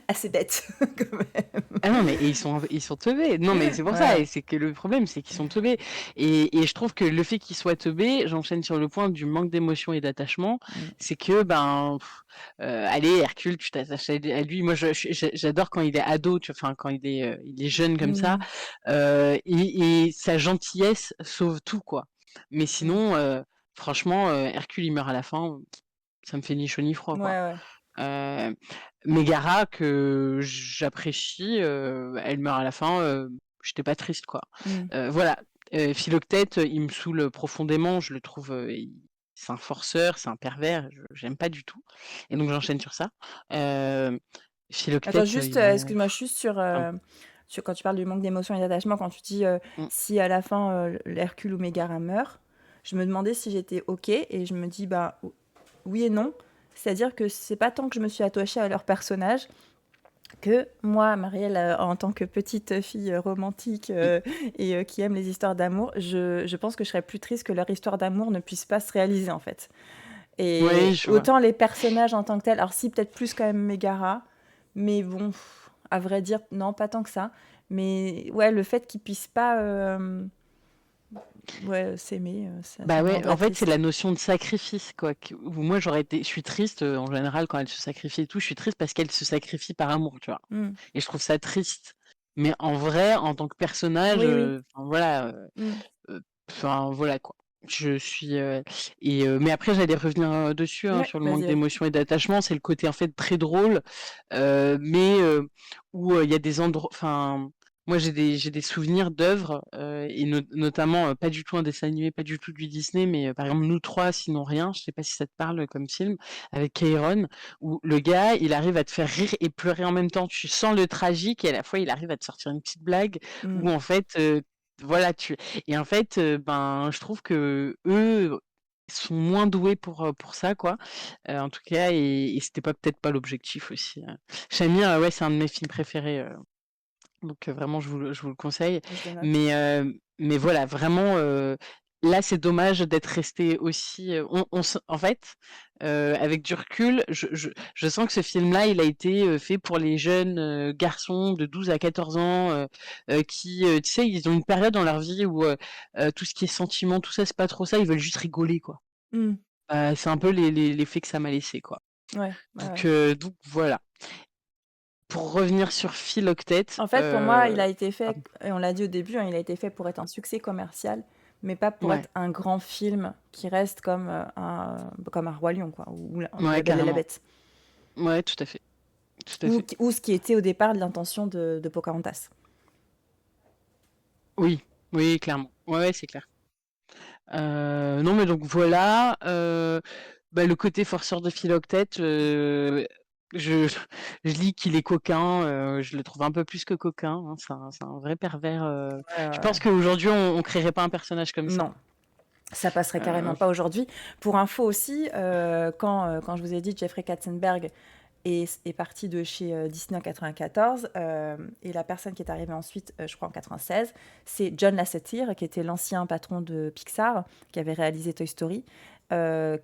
assez bêtes, quand même. ah non, mais ils sont teubés. Non, mais c'est pour ça. Ouais. Et c'est que le problème, c'est qu'ils sont teubés. Et je trouve que le fait qu'ils soient teubés, j'enchaîne sur le point du manque d'émotion et d'attachement, Mm. c'est que, ben, allez, Hercule, tu t'attaches à lui. Moi, j'adore quand il est ado, tu vois, enfin, quand il est jeune comme ça. Mm. Et sa gentillesse sauve tout, quoi. Mais Mm. sinon, franchement, Hercule, il meurt à la fin. Ça me fait ni chaud ni froid, Ouais, quoi. ouais. Euh, Megara, que j'apprécie, elle meurt à la fin, j'étais pas triste, quoi. Mm. Voilà, Philoctète, il me saoule profondément, je le trouve, c'est un forceur, c'est un pervers, j'aime pas du tout. Et donc j'enchaîne sur ça. Euh, Attends, Philoctète, juste, il a... excuse-moi, juste Pardon. quand tu parles du manque d'émotion et d'attachement, quand tu dis Mm. si à la fin l'Hercule ou Mégara meurt, je me demandais si j'étais OK et je me dis bah oui et non. C'est-à-dire que c'est pas tant que je me suis attachée à leur personnage que moi, Marielle, en tant que petite fille romantique Mm. et qui aime les histoires d'amour, je pense que je serais plus triste que leur histoire d'amour ne puisse pas se réaliser en fait. Oui, Et je vois. autant les personnages en tant que tels, alors si peut-être plus quand même Mégara, mais bon, à vrai dire, non, pas tant que ça. Mais ouais, le fait qu'ils puissent pas ouais, s'aimer, ça Bah me ouais, rendrait en fait, c'est triste. la notion de sacrifice, quoi. Où moi, je suis triste, en général, quand elle se sacrifie et tout, je suis triste parce qu'elle se sacrifie par amour, tu vois. Mm. Et je trouve ça triste. Mais en vrai, en tant que personnage, Oui, oui. enfin, voilà, Mm. enfin voilà quoi. Je suis mais après j'allais revenir dessus hein, Ouais, sur le vas-y, manque vas-y. d'émotion et d'attachement, c'est le côté en fait très drôle, mais où il y a des endroits, enfin moi j'ai des souvenirs d'œuvres et notamment pas du tout un dessin animé, pas du tout du Disney, mais par exemple Nous trois sinon rien, je sais pas si ça te parle comme film avec Kairon, où le gars il arrive à te faire rire et pleurer en même temps, tu sens le tragique et à la fois il arrive à te sortir une petite blague Mm. où en fait voilà et en fait, ben, je trouve que eux sont moins doués pour ça, quoi. En tout cas et c'était pas peut-être pas l'objectif aussi, Shamir, ouais, c'est un de mes films préférés, donc vraiment je vous le conseille. Je le note. Mais voilà, vraiment, là, c'est dommage d'être resté aussi, en fait, avec du recul, je sens que ce film-là, il a été, fait pour les jeunes, garçons de 12 à 14 ans, qui, tu sais, ils ont une période dans leur vie où, tout ce qui est sentiment, tout ça, c'est pas trop ça, ils veulent juste rigoler, quoi. Mm. C'est un peu l'effet que ça m'a laissé, quoi. Ouais, ouais, ouais. Donc voilà. Pour revenir sur Philoctète, En fait, pour moi, il a été fait, pardon. et on l'a dit au début, hein, il a été fait pour être un succès commercial, mais pas pour Ouais, être un grand film qui reste comme un Roi Lion, quoi, ou ouais, La Belle et la carrément. Bête. Ouais, tout à fait, tout à fait. Ou ce qui était au départ l'intention de Pocahontas. Oui, oui, clairement. Ouais, ouais, c'est clair. Non, mais donc voilà, bah, le côté forceur de Philoctète, je je lis qu'il est coquin, je le trouve un peu plus que coquin, hein, c'est un vrai pervers, je pense Ouais. qu'aujourd'hui on créerait pas un personnage comme ça. Non, ça passerait carrément Heu, pas aujourd'hui. Pour info aussi, quand je vous ai dit Jeffrey Katzenberg est parti de chez Disney en 94, et la personne qui est arrivée ensuite, je crois en 96, c'est John Lasseter, qui était l'ancien patron de Pixar, qui avait réalisé Toy Story,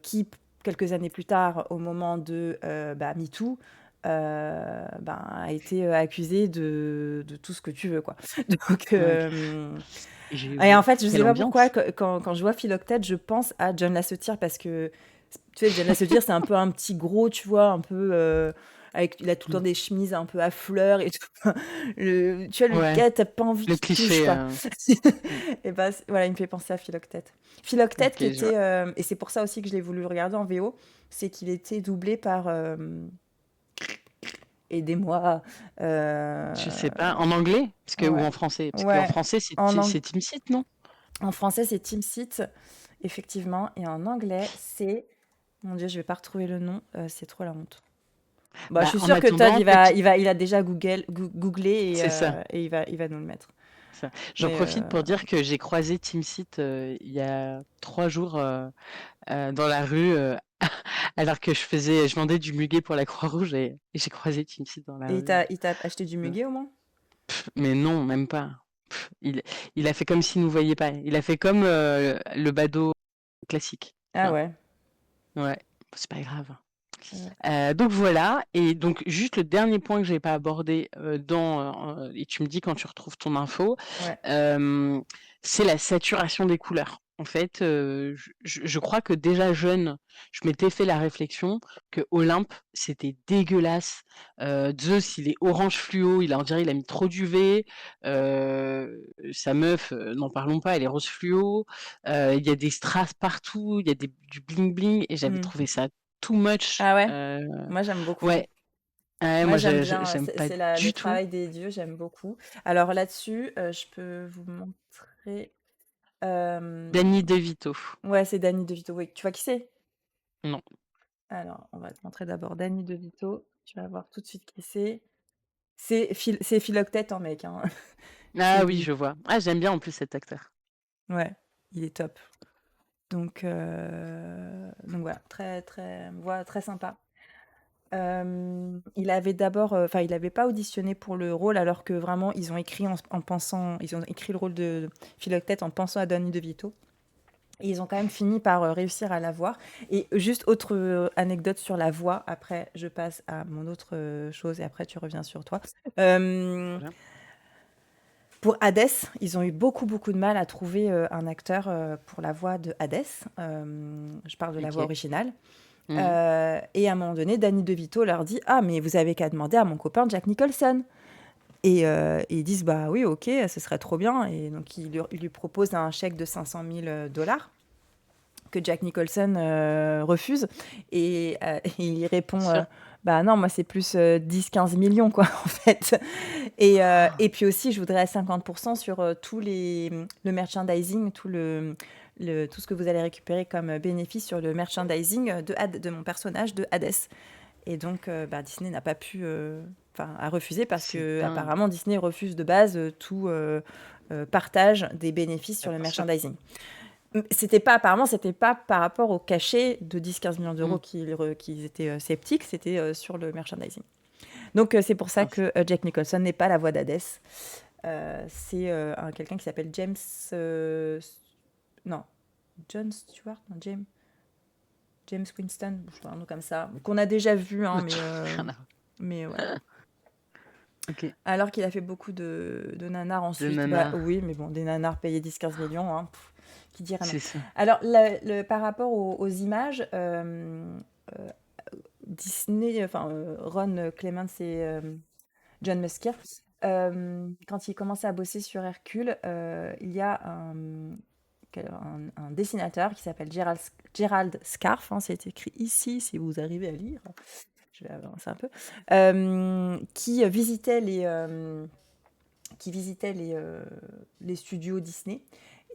qui, quelques années plus tard, au moment de MeToo, a été accusé de tout ce que tu veux, quoi. Donc, ouais, et en fait, je quelle sais pas pourquoi, ambiance! quand je vois Philoctète, je pense à John Lasseter parce que, tu sais, John Lasseter, c'est un peu un petit gros, tu vois, un peu. Il a tout le temps Mmh. des chemises un peu à fleurs et tout. Tu vois, le Ouais, gars, t'as pas envie le qu'il te touche, cliché, quoi. mmh, Et bah, voilà, il me fait penser à Philoctète. Philoctète qui OK, je vois. était. Et c'est pour ça aussi que je l'ai voulu regarder en VO, c'est qu'il était doublé par. Aidez-moi. Je euh, sais pas, en anglais? Ou ouais. en français? Parce qu'en Ouais. français En anglais. c'est Team Seat, non? En français, c'est Team Seat, effectivement, et en anglais, c'est... Mon Dieu, je vais pas retrouver le nom, c'est trop la honte. Bah, je Bah, suis en sûre que Todd, attendant, peut-être, il a déjà googlé c'est ça. et il va nous le mettre. Ça. J'en Mais profite pour dire que j'ai croisé TeamSeat il y a 3 jours dans la rue, alors que je vendais du muguet pour la Croix-Rouge et j'ai croisé TeamSeat dans la et rue. il t'a acheté du muguet au moins? Mais non, même pas. Il, il a fait comme s'il nous voyait pas. Il a fait comme le badaud classique. Tu Ah vois. ouais. Ouais, c'est pas grave. Ouais. Donc voilà, et donc juste le dernier point que j'ai pas abordé et tu me dis quand tu retrouves ton info, Ouais. euh, c'est la saturation des couleurs. En fait, je crois que déjà jeune, je m'étais fait la réflexion que Olympe, c'était dégueulasse. Zeus, il est orange fluo, on dirait il a mis trop d'UV. Sa meuf, n'en parlons pas, elle est rose fluo. Il y a des strass partout, il y a du bling bling, et j'avais Hmm. trouvé ça too much. Ah ouais? Moi, j'aime beaucoup. Ouais, ouais, Moi, moi j'aime bien. j'aime pas Le du tout. travail des dieux, j'aime beaucoup. Alors là-dessus, je peux vous montrer. euh, Danny DeVito. Ouais, c'est Danny DeVito. Oui, tu vois qui c'est? Non. Alors, on va te montrer d'abord Danny DeVito. Tu vas voir tout de suite qui c'est. C'est Philoctète en mec, hein. C'est Ah oui, lui. je vois. Ah, j'aime bien en plus cet acteur. Ouais, il est top. Donc voilà, voilà, très sympa. Il avait d'abord, enfin, il n'avait pas auditionné pour le rôle, alors que vraiment, ils ont écrit le rôle de Philoctète en pensant à Danny DeVito. Et ils ont quand même fini par réussir à l'avoir. Et juste autre anecdote sur la voix, après je passe à mon autre chose et après tu reviens sur toi. Euh, Voilà. pour Hadès, ils ont eu beaucoup, beaucoup de mal à trouver un acteur pour la voix de Hadès. Je parle de la voix Ok. originale. Mhm. Et à un moment donné, Danny DeVito leur dit: Ah, mais vous avez qu'à demander à mon copain Jack Nicholson. Et ils disent: Bah oui, ok, ce serait trop bien. Et donc, il lui propose un chèque de 500 000 dollars que Jack Nicholson refuse. Il y Bien répond: sûr. Bah non, moi, c'est plus 10-15 millions, quoi, en fait. Et puis aussi, je voudrais 50% sur le merchandising, tout ce que vous allez récupérer comme bénéfice sur le merchandising de mon personnage de Hades. Et donc, bah, Disney n'a pas pu, a refusé parce C'est que dingue. apparemment Disney refuse de base tout partage des bénéfices Ah, sur le bien sûr. merchandising. C'était pas par rapport au cachet de 10-15 millions d'euros Mhm. qu'ils étaient sceptiques, c'était sur le merchandising. Donc, c'est pour ça Ah, que Jack Nicholson n'est pas la voix d'Hadès. C'est quelqu'un qui s'appelle James. Non, John Stewart, non, James Winston, je sais pas, un nom comme ça, qu'on a déjà vu, hein, rien à voir. mais voilà. Ok. Alors qu'il a fait beaucoup de nanars De ensuite. Bah nana, oui, mais bon, des nanars payés 10-15 millions, hein, qui dirait non. c'est ça. Alors, par rapport aux images, euh, Disney, Ron Clements et John Musker, quand ils commençaient à bosser sur Hercule, il y a un dessinateur qui s'appelle Gerald Scarfe, hein, c'est écrit ici si vous arrivez à lire. Je vais avancer un peu. Qui visitait les studios Disney.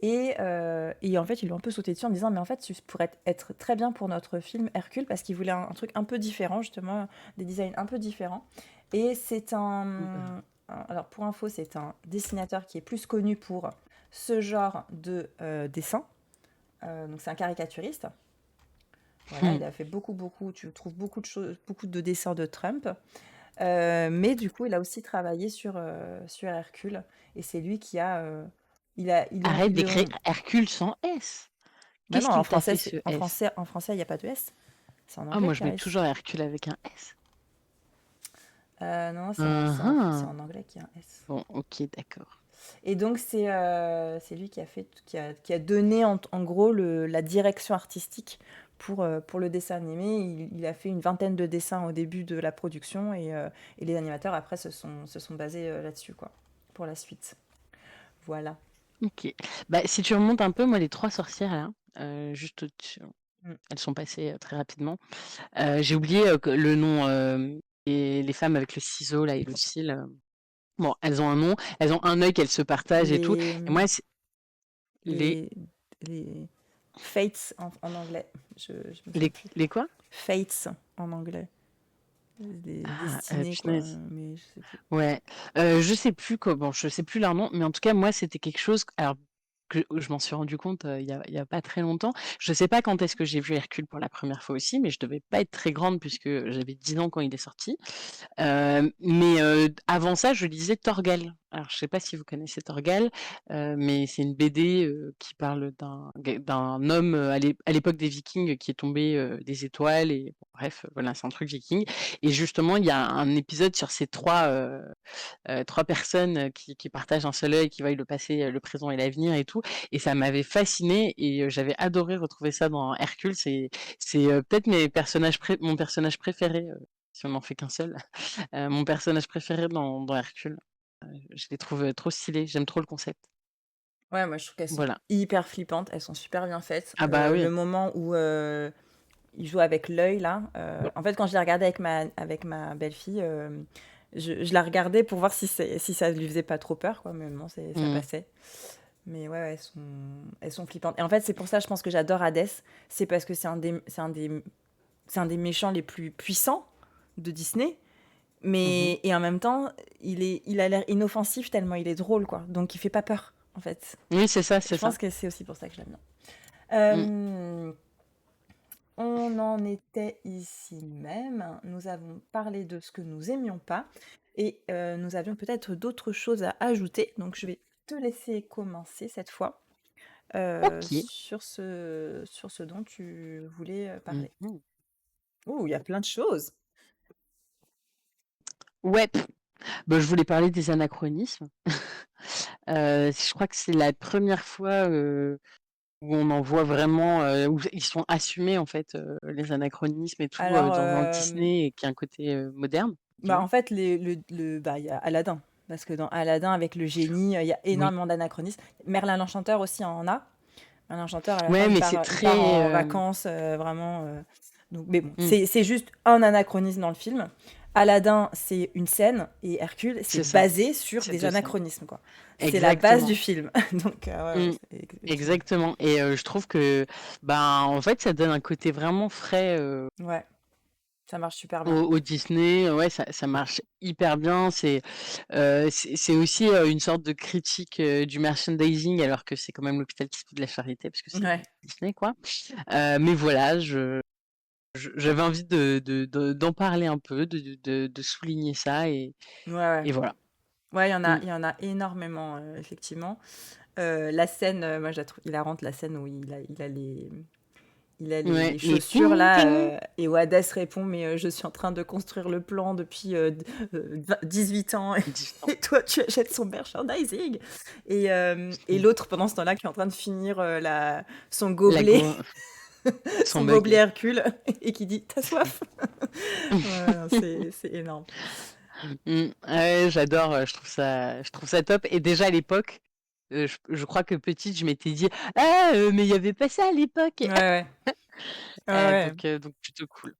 Et en fait, ils l'ont un peu sauté dessus en disant: Mais en fait, tu pourrais être très bien pour notre film Hercule, parce qu'il voulait un truc un peu différent, justement, des designs un peu différents. Et c'est alors, pour info, c'est un dessinateur qui est plus connu pour ce genre de dessin. Donc, c'est un caricaturiste. Voilà, Hmm. il a fait beaucoup, beaucoup, tu trouves beaucoup de choses, beaucoup de dessins de Trump. Mais du coup, il a aussi travaillé sur Hercule. Et c'est lui qui a. Arrête Ils d'écrire l'ont. Hercule sans S. Bah Qu'est-ce non, en qu'il t'a français, fait ce S? il n'y a pas de S. C'est en Ah, anglais moi je qu'il y a mets S. toujours Hercule avec un S. Non, c'est Mhm. en anglais qu'il y a un S. Bon, ok, d'accord. Et donc, c'est lui qui a donné en gros la direction artistique pour le dessin animé. Il a fait une vingtaine de dessins au début de la production et les animateurs après se sont basés là-dessus, quoi, pour la suite. Voilà. Ok. Bah, si tu remontes un peu, moi les trois sorcières là, juste au-dessus, Mm. elles sont passées très rapidement. J'ai oublié le nom, et les femmes avec le ciseau là et le cil. Bon, elles ont un nom, elles ont un œil qu'elles se partagent et tout. Les, Et moi, Les, les, les Fates en anglais. Je me souviens les, plus. les quoi? Fates en anglais. Des Ah, destinées, quoi. punaise. Mais je sais plus. Ouais, je sais plus comment, je sais plus leur nom, mais en tout cas moi c'était quelque chose. Alors que je m'en suis rendu compte il y a pas très longtemps. Je sais pas quand est-ce que j'ai vu Hercule pour la première fois aussi, mais je devais pas être très grande puisque j'avais 10 ans quand il est sorti. Mais avant ça, je lisais Torgal. Alors, je sais pas si vous connaissez Torgal, mais c'est une BD qui parle d'un homme à l'époque des Vikings qui est tombé des étoiles et bon, bref, voilà, c'est un truc viking. Et justement, il y a un épisode sur ces trois personnes qui partagent un seul œil, qui voient le passé, le présent et l'avenir et tout. Et ça m'avait fasciné et j'avais adoré retrouver ça dans Hercule. C'est peut-être mon personnage préféré, si on n'en fait qu'un seul. Mon personnage préféré dans Hercule. Je les trouve trop stylés, j'aime trop le concept. Ouais, moi je trouve qu'elles sont Voilà. hyper flippantes, elles sont super bien faites. Ah bah Le oui. moment où il joue avec l'œil, là, en fait, quand je l'ai regardé avec ma belle-fille, je la regardais pour voir si ça lui faisait pas trop peur, quoi, mais non, ça Mm. passait. Mais ouais, elles sont flippantes. Et en fait, c'est pour ça, je pense que j'adore Hades, c'est parce que c'est un des méchants les plus puissants de Disney. Mhm. Et en même temps, il a l'air inoffensif tellement il est drôle, quoi. Donc il fait pas peur, en fait. Oui, c'est ça, Je c'est ça. pense que c'est aussi pour ça que je l'aime bien. Mm. On en était ici même. Nous avons parlé de ce que nous aimions pas. Et nous avions peut-être d'autres choses à ajouter. Donc je vais te laisser commencer cette fois Ok. sur ce dont tu voulais parler. Mhm. Ouh, il y a plein de choses. Ouais, bah, je voulais parler des anachronismes. Je crois que c'est la première fois où on en voit vraiment, où ils sont assumés en fait, les anachronismes et tout, Alors, dans un Disney et qui a un côté moderne, bah, dis-moi. en fait, bah, il y a Aladdin. Parce que dans Aladdin, avec le génie, il y a Oui. énormément d'anachronismes. Merlin l'Enchanteur aussi en a. Merlin l'Enchanteur, à la fin, Ouais, mais c'est il part très. en vacances, vraiment. Donc, mais bon, Mm, c'est juste un anachronisme dans le film. Aladdin, c'est une scène, et Hercule, c'est c'est ça. basé sur C'est des deux scènes. anachronismes, quoi. C'est la base du Exactement. film. Donc, ouais, ouais, Mm, effectivement. exactement. Et je trouve que, ben, en fait, ça donne un côté vraiment frais Ouais, ça marche super bien. au Disney. Ouais, ça marche hyper bien. C'est aussi une sorte de critique du merchandising, alors que c'est quand même l'hôpital qui se fout de la charité, parce que c'est Ouais, Disney, quoi. Mais voilà, j'avais envie d'en parler un peu, de souligner ça, ouais, ouais. et voilà. Ouais, Mm. il y en a énormément, effectivement. La scène, moi je la trouve hilarante, la scène où il a Ouais, les les chaussures ting là, ting. et où Hadès répond, mais je suis en train de construire le plan depuis 18 ans, Distant. et toi tu achètes son merchandising. Et Mm. l'autre pendant ce temps-là qui est en train de finir son La gobelet, go son son mug. gobelet Hercule, et qui dit t'as soif. Ouais, non, c'est énorme. Ouais, j'adore, je trouve ça top. Et déjà à l'époque, je crois que petite, je m'étais dit, ah, mais il y avait pas ça à l'époque. Ouais, ouais. Ouais, ouais. Donc plutôt cool.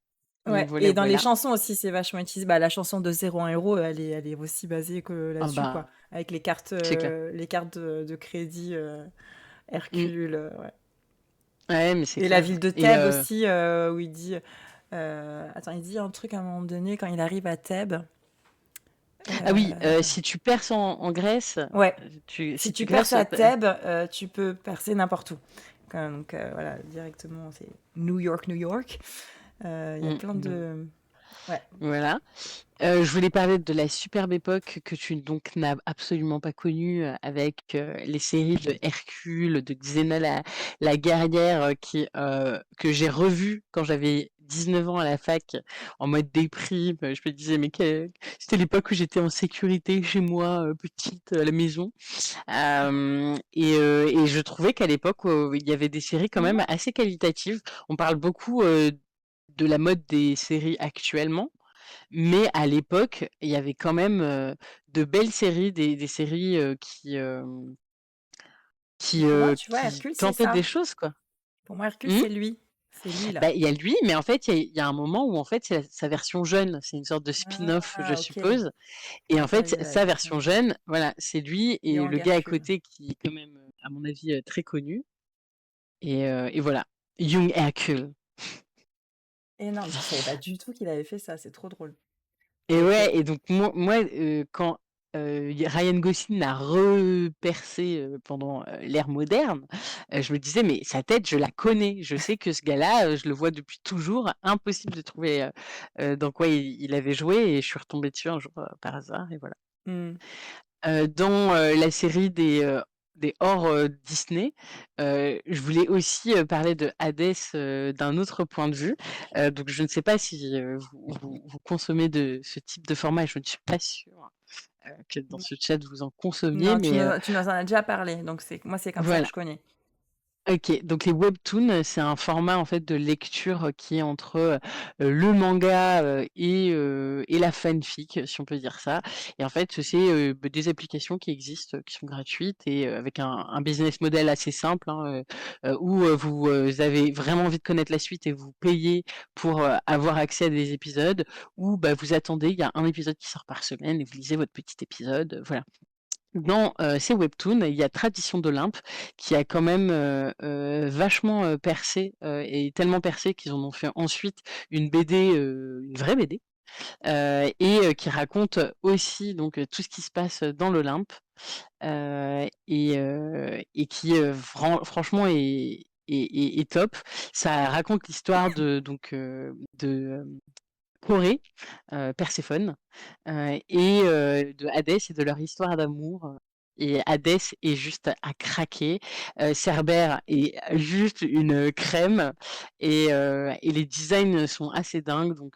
Donc Ouais, voilà, et dans les voilà. chansons aussi, c'est vachement utilisé. Bah, la chanson de Zéro un héros, elle est aussi basée que Ah là-dessus, quoi. bah, Avec c'est clair. les cartes de crédit Mm. Hercule, ouais. Ouais, mais c'est Et la clair. ville de Et Thèbes aussi, où il dit... attends, il dit un truc à un moment donné, quand il arrive à Thèbes. ah oui, euh, si tu perces en Grèce, Ouais, si si tu tu perces grèces, à Thèbes, tu peux percer n'importe où. Donc voilà, directement, c'est New York, New York. Il y a plein mm, de... Ouais. voilà. Je voulais parler de la superbe époque que tu donc n'as absolument pas connue avec les séries de Hercule, de Xena la guerrière, que j'ai revues quand j'avais 19 ans à la fac en mode déprime. Je me disais, mais c'était l'époque où j'étais en sécurité chez moi, petite, à la maison. Et je trouvais qu'à l'époque, il y avait des séries quand même assez qualitatives. On parle beaucoup de la mode des séries actuellement. Mais à l'époque, il y avait quand même de belles séries, des séries Mais pour moi, tu vois, qui Hercule, c'est tentaient des ça. choses, quoi. Pour moi, Hercule, Mmh. c'est lui. C'est lui, là. Bah, il y a lui, mais en fait, il y a un moment où en fait, c'est sa version jeune. C'est une sorte de spin-off, je Ah, ok. suppose. Et en Ok, fait, il a sa quelqu'un. version jeune, voilà, c'est lui et Young le gars à Hercule. côté qui est quand même. à mon avis, très connu et voilà. Young Hercule. Énorme, je savais pas du tout qu'il avait fait ça, c'est trop drôle. Et OK. ouais, et donc quand, Ryan Gosling a repercé, pendant, l'ère moderne, je me disais: «Mais sa tête, je la connais. Je sais que ce gars-là, je le vois depuis toujours. Impossible de trouver, dans quoi il avait joué», et je suis retombée dessus un jour, par hasard et voilà. Mmh. Dans, la série des hors, Disney, je voulais aussi, parler de Hades, d'un autre point de vue. Donc je ne sais pas si, vous consommez de ce type de format, et je ne suis pas sûre, que dans Non, ce chat vous en consommiez, non, mais, tu nous en as déjà parlé, donc c'est comme ça que voilà. je connais. OK, donc les webtoons, c'est un format en fait de lecture, qui est entre, le manga, et la fanfic, si on peut dire ça. Et en fait, c'est, des applications qui existent, qui sont gratuites, et avec un business model assez simple, hein, où, vous, avez vraiment envie de connaître la suite et vous payez pour, avoir accès à des épisodes, ou bah, vous attendez, il y a un épisode qui sort par semaine et vous lisez votre petit épisode, voilà. Dans, ces webtoons, il y a Tradition d'Olympe qui a quand même, vachement, percé, et tellement percé qu'ils en ont fait ensuite une BD, une vraie BD, qui raconte aussi donc, tout ce qui se passe dans l'Olympe, et qui, franchement est top. Ça raconte l'histoire de donc, Corée, Perséphone, de Hadès et de leur histoire d'amour, et Hadès est juste à craquer, Cerbère est juste une crème, et les designs sont assez dingues, donc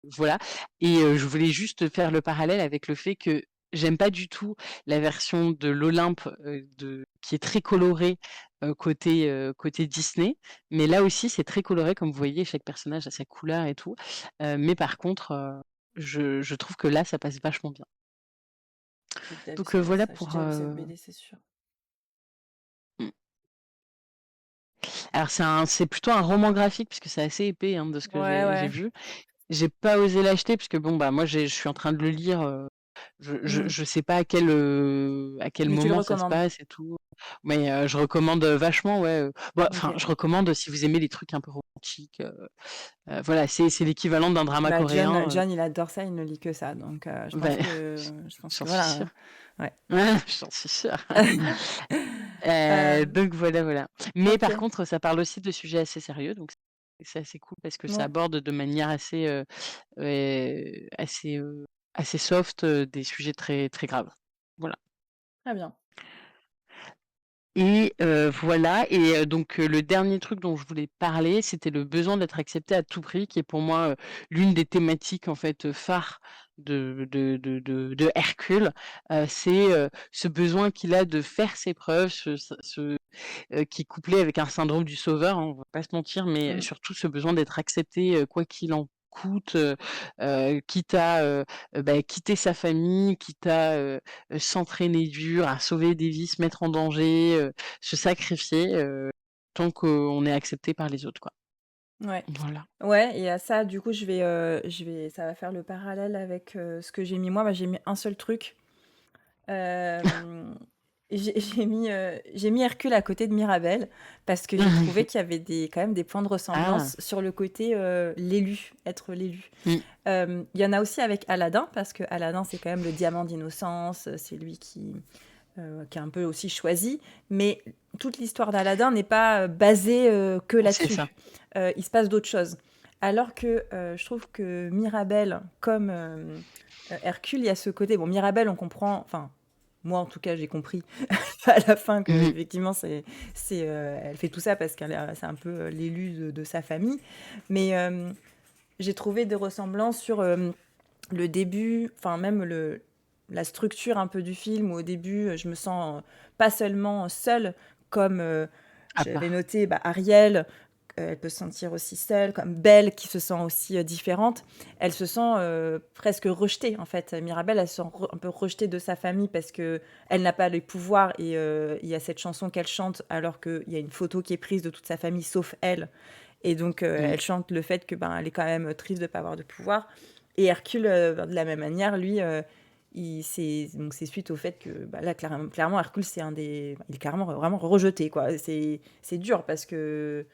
voilà. Et je voulais juste faire le parallèle avec le fait que j'aime pas du tout la version de l'Olympe, de qui est très colorée, côté Disney, mais là aussi c'est très coloré, comme vous voyez, chaque personnage a sa couleur et tout. Mais par contre, je trouve que là, ça passe vachement bien. Donc, voilà J'ai pour, déjà vu cette BD, c'est sûr. mmh. Alors c'est plutôt un roman graphique puisque c'est assez épais, hein, de ce que Ouais, j'ai ouais. vu. J'ai pas osé l'acheter puisque bon, bah, moi je suis en train de le lire, Mmh. je sais pas à quel Mais tu le moment ça se recommandes? passe et tout. Mais, je recommande, vachement, ouais, bah, enfin, OK. je recommande si vous aimez les trucs un peu romantiques, voilà, c'est l'équivalent d'un drama Bah, coréen, John, il adore ça, il ne lit que ça, donc bah, je pense j'en que suis voilà, sûre. ouais. J'en suis sûre. Hem, Donc voilà, voilà. Mais par OK. contre, ça parle aussi de sujets assez sérieux, donc c'est assez cool parce que ça Ouais, aborde de manière assez, assez, assez soft, des sujets très, très graves. Voilà. très bien. Et voilà, et donc le dernier truc dont je voulais parler, c'était le besoin d'être accepté à tout prix, qui est pour moi, l'une des thématiques en fait, phares de Hercule. C'est, ce besoin qu'il a de faire ses preuves, qui est couplé avec un syndrome du sauveur, hein, on va pas se mentir, mais Mmh. surtout ce besoin d'être accepté, quoi qu'il en coûte, quitte à, bah, quitter sa famille, quitte à, s'entraîner dur, à sauver des vies, se mettre en danger, se sacrifier, tant qu'on est accepté par les autres, quoi. Ouais. Voilà. Ouais, et à ça, du coup, ça va faire le parallèle avec, ce que j'ai mis moi. Bah, j'ai mis un seul truc. Hem, j'ai mis Hercule à côté de Mirabel parce que j'ai trouvé qu'il y avait quand même des points de Ah! ressemblance sur le côté, l'élu, être l'élu. Mmh. Il y en a aussi avec Aladdin parce que Aladdin, c'est quand même le diamant d'innocence, c'est lui qui est un peu aussi choisi, mais toute l'histoire d'Aladin n'est pas basée que C'est ça. là-dessus. Il se passe d'autres choses. Alors que je trouve que Mirabel, comme Hercule, il y a ce côté. Bon, Mirabel, on comprend. Enfin, moi en tout cas, j'ai compris à la fin que Mmh. effectivement, elle fait tout ça parce c'est un peu l'élu de sa famille. Mais j'ai trouvé des ressemblances sur le début, enfin même la structure un peu du film, où au début, je me sens pas seulement seule, comme À j'avais part. noté Ariel, elle peut se sentir aussi seule, comme Belle qui se sent aussi différente. Elle se sent presque rejetée en fait. Mirabelle, elle se sent un peu rejetée de sa famille parce que elle n'a pas les pouvoirs, et il y a cette chanson qu'elle chante alors qu'il y a une photo qui est prise de toute sa famille sauf elle. Et donc, Mmh. elle chante le fait que ben, elle est quand même triste de ne pas avoir de pouvoir. Et Hercule, de la même manière, lui, donc c'est suite au fait que bah, là, clairement, Hercule, il est carrément vraiment rejeté, quoi. C'est dur parce que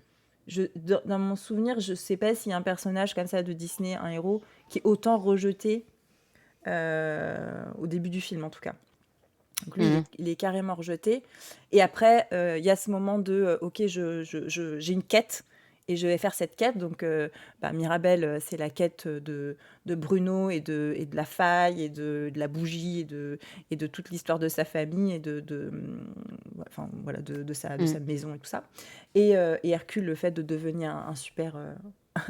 dans mon souvenir, je sais pas s'il y a un personnage comme ça de Disney, un héros, qui est autant rejeté au début du film, en tout cas. Donc lui, Mhm. il est carrément rejeté. Et après, il y a ce moment de ok, j'ai une quête et je vais faire cette quête. Donc, bah, Mirabelle, c'est la quête de Bruno et de la faille et de la bougie et de toute l'histoire de sa famille et enfin, voilà, de sa Mhm. maison et tout ça. Et Hercule, le fait de devenir un super,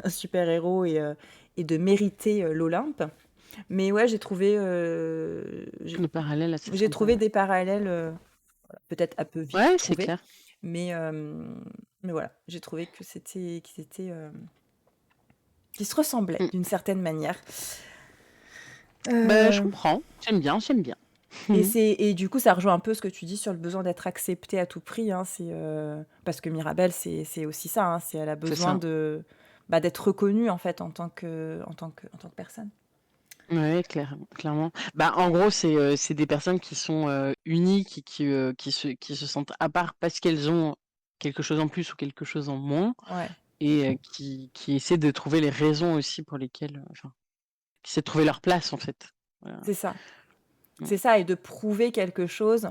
un super héros et de mériter l'Olympe. Mais ouais, Le parallèle assez j'ai sympa, trouvé ouais. des parallèles, peut-être un peu vite Ouais, c'est trouvés, clair. mais, mais voilà, j'ai trouvé qu'ils se ressemblaient Mm. d'une certaine manière. Bah, je Euh, comprends. J'aime bien, j'aime bien. et du coup, ça rejoint un peu ce que tu dis sur le besoin d'être accepté à tout prix, hein, parce que Mirabelle, c'est aussi ça, hein, elle a C'est besoin ça. d'être reconnue en fait en tant que personne. Ouais, clairement. Bah, en gros, c'est des personnes qui sont uniques et qui se sentent à part parce qu'elles ont quelque chose en plus ou quelque chose en moins Ouais, et qui essaient de trouver les raisons aussi pour lesquelles, enfin, qui essaient de trouver leur place en fait. Voilà. c'est ça. Mm. C'est ça, et de prouver quelque chose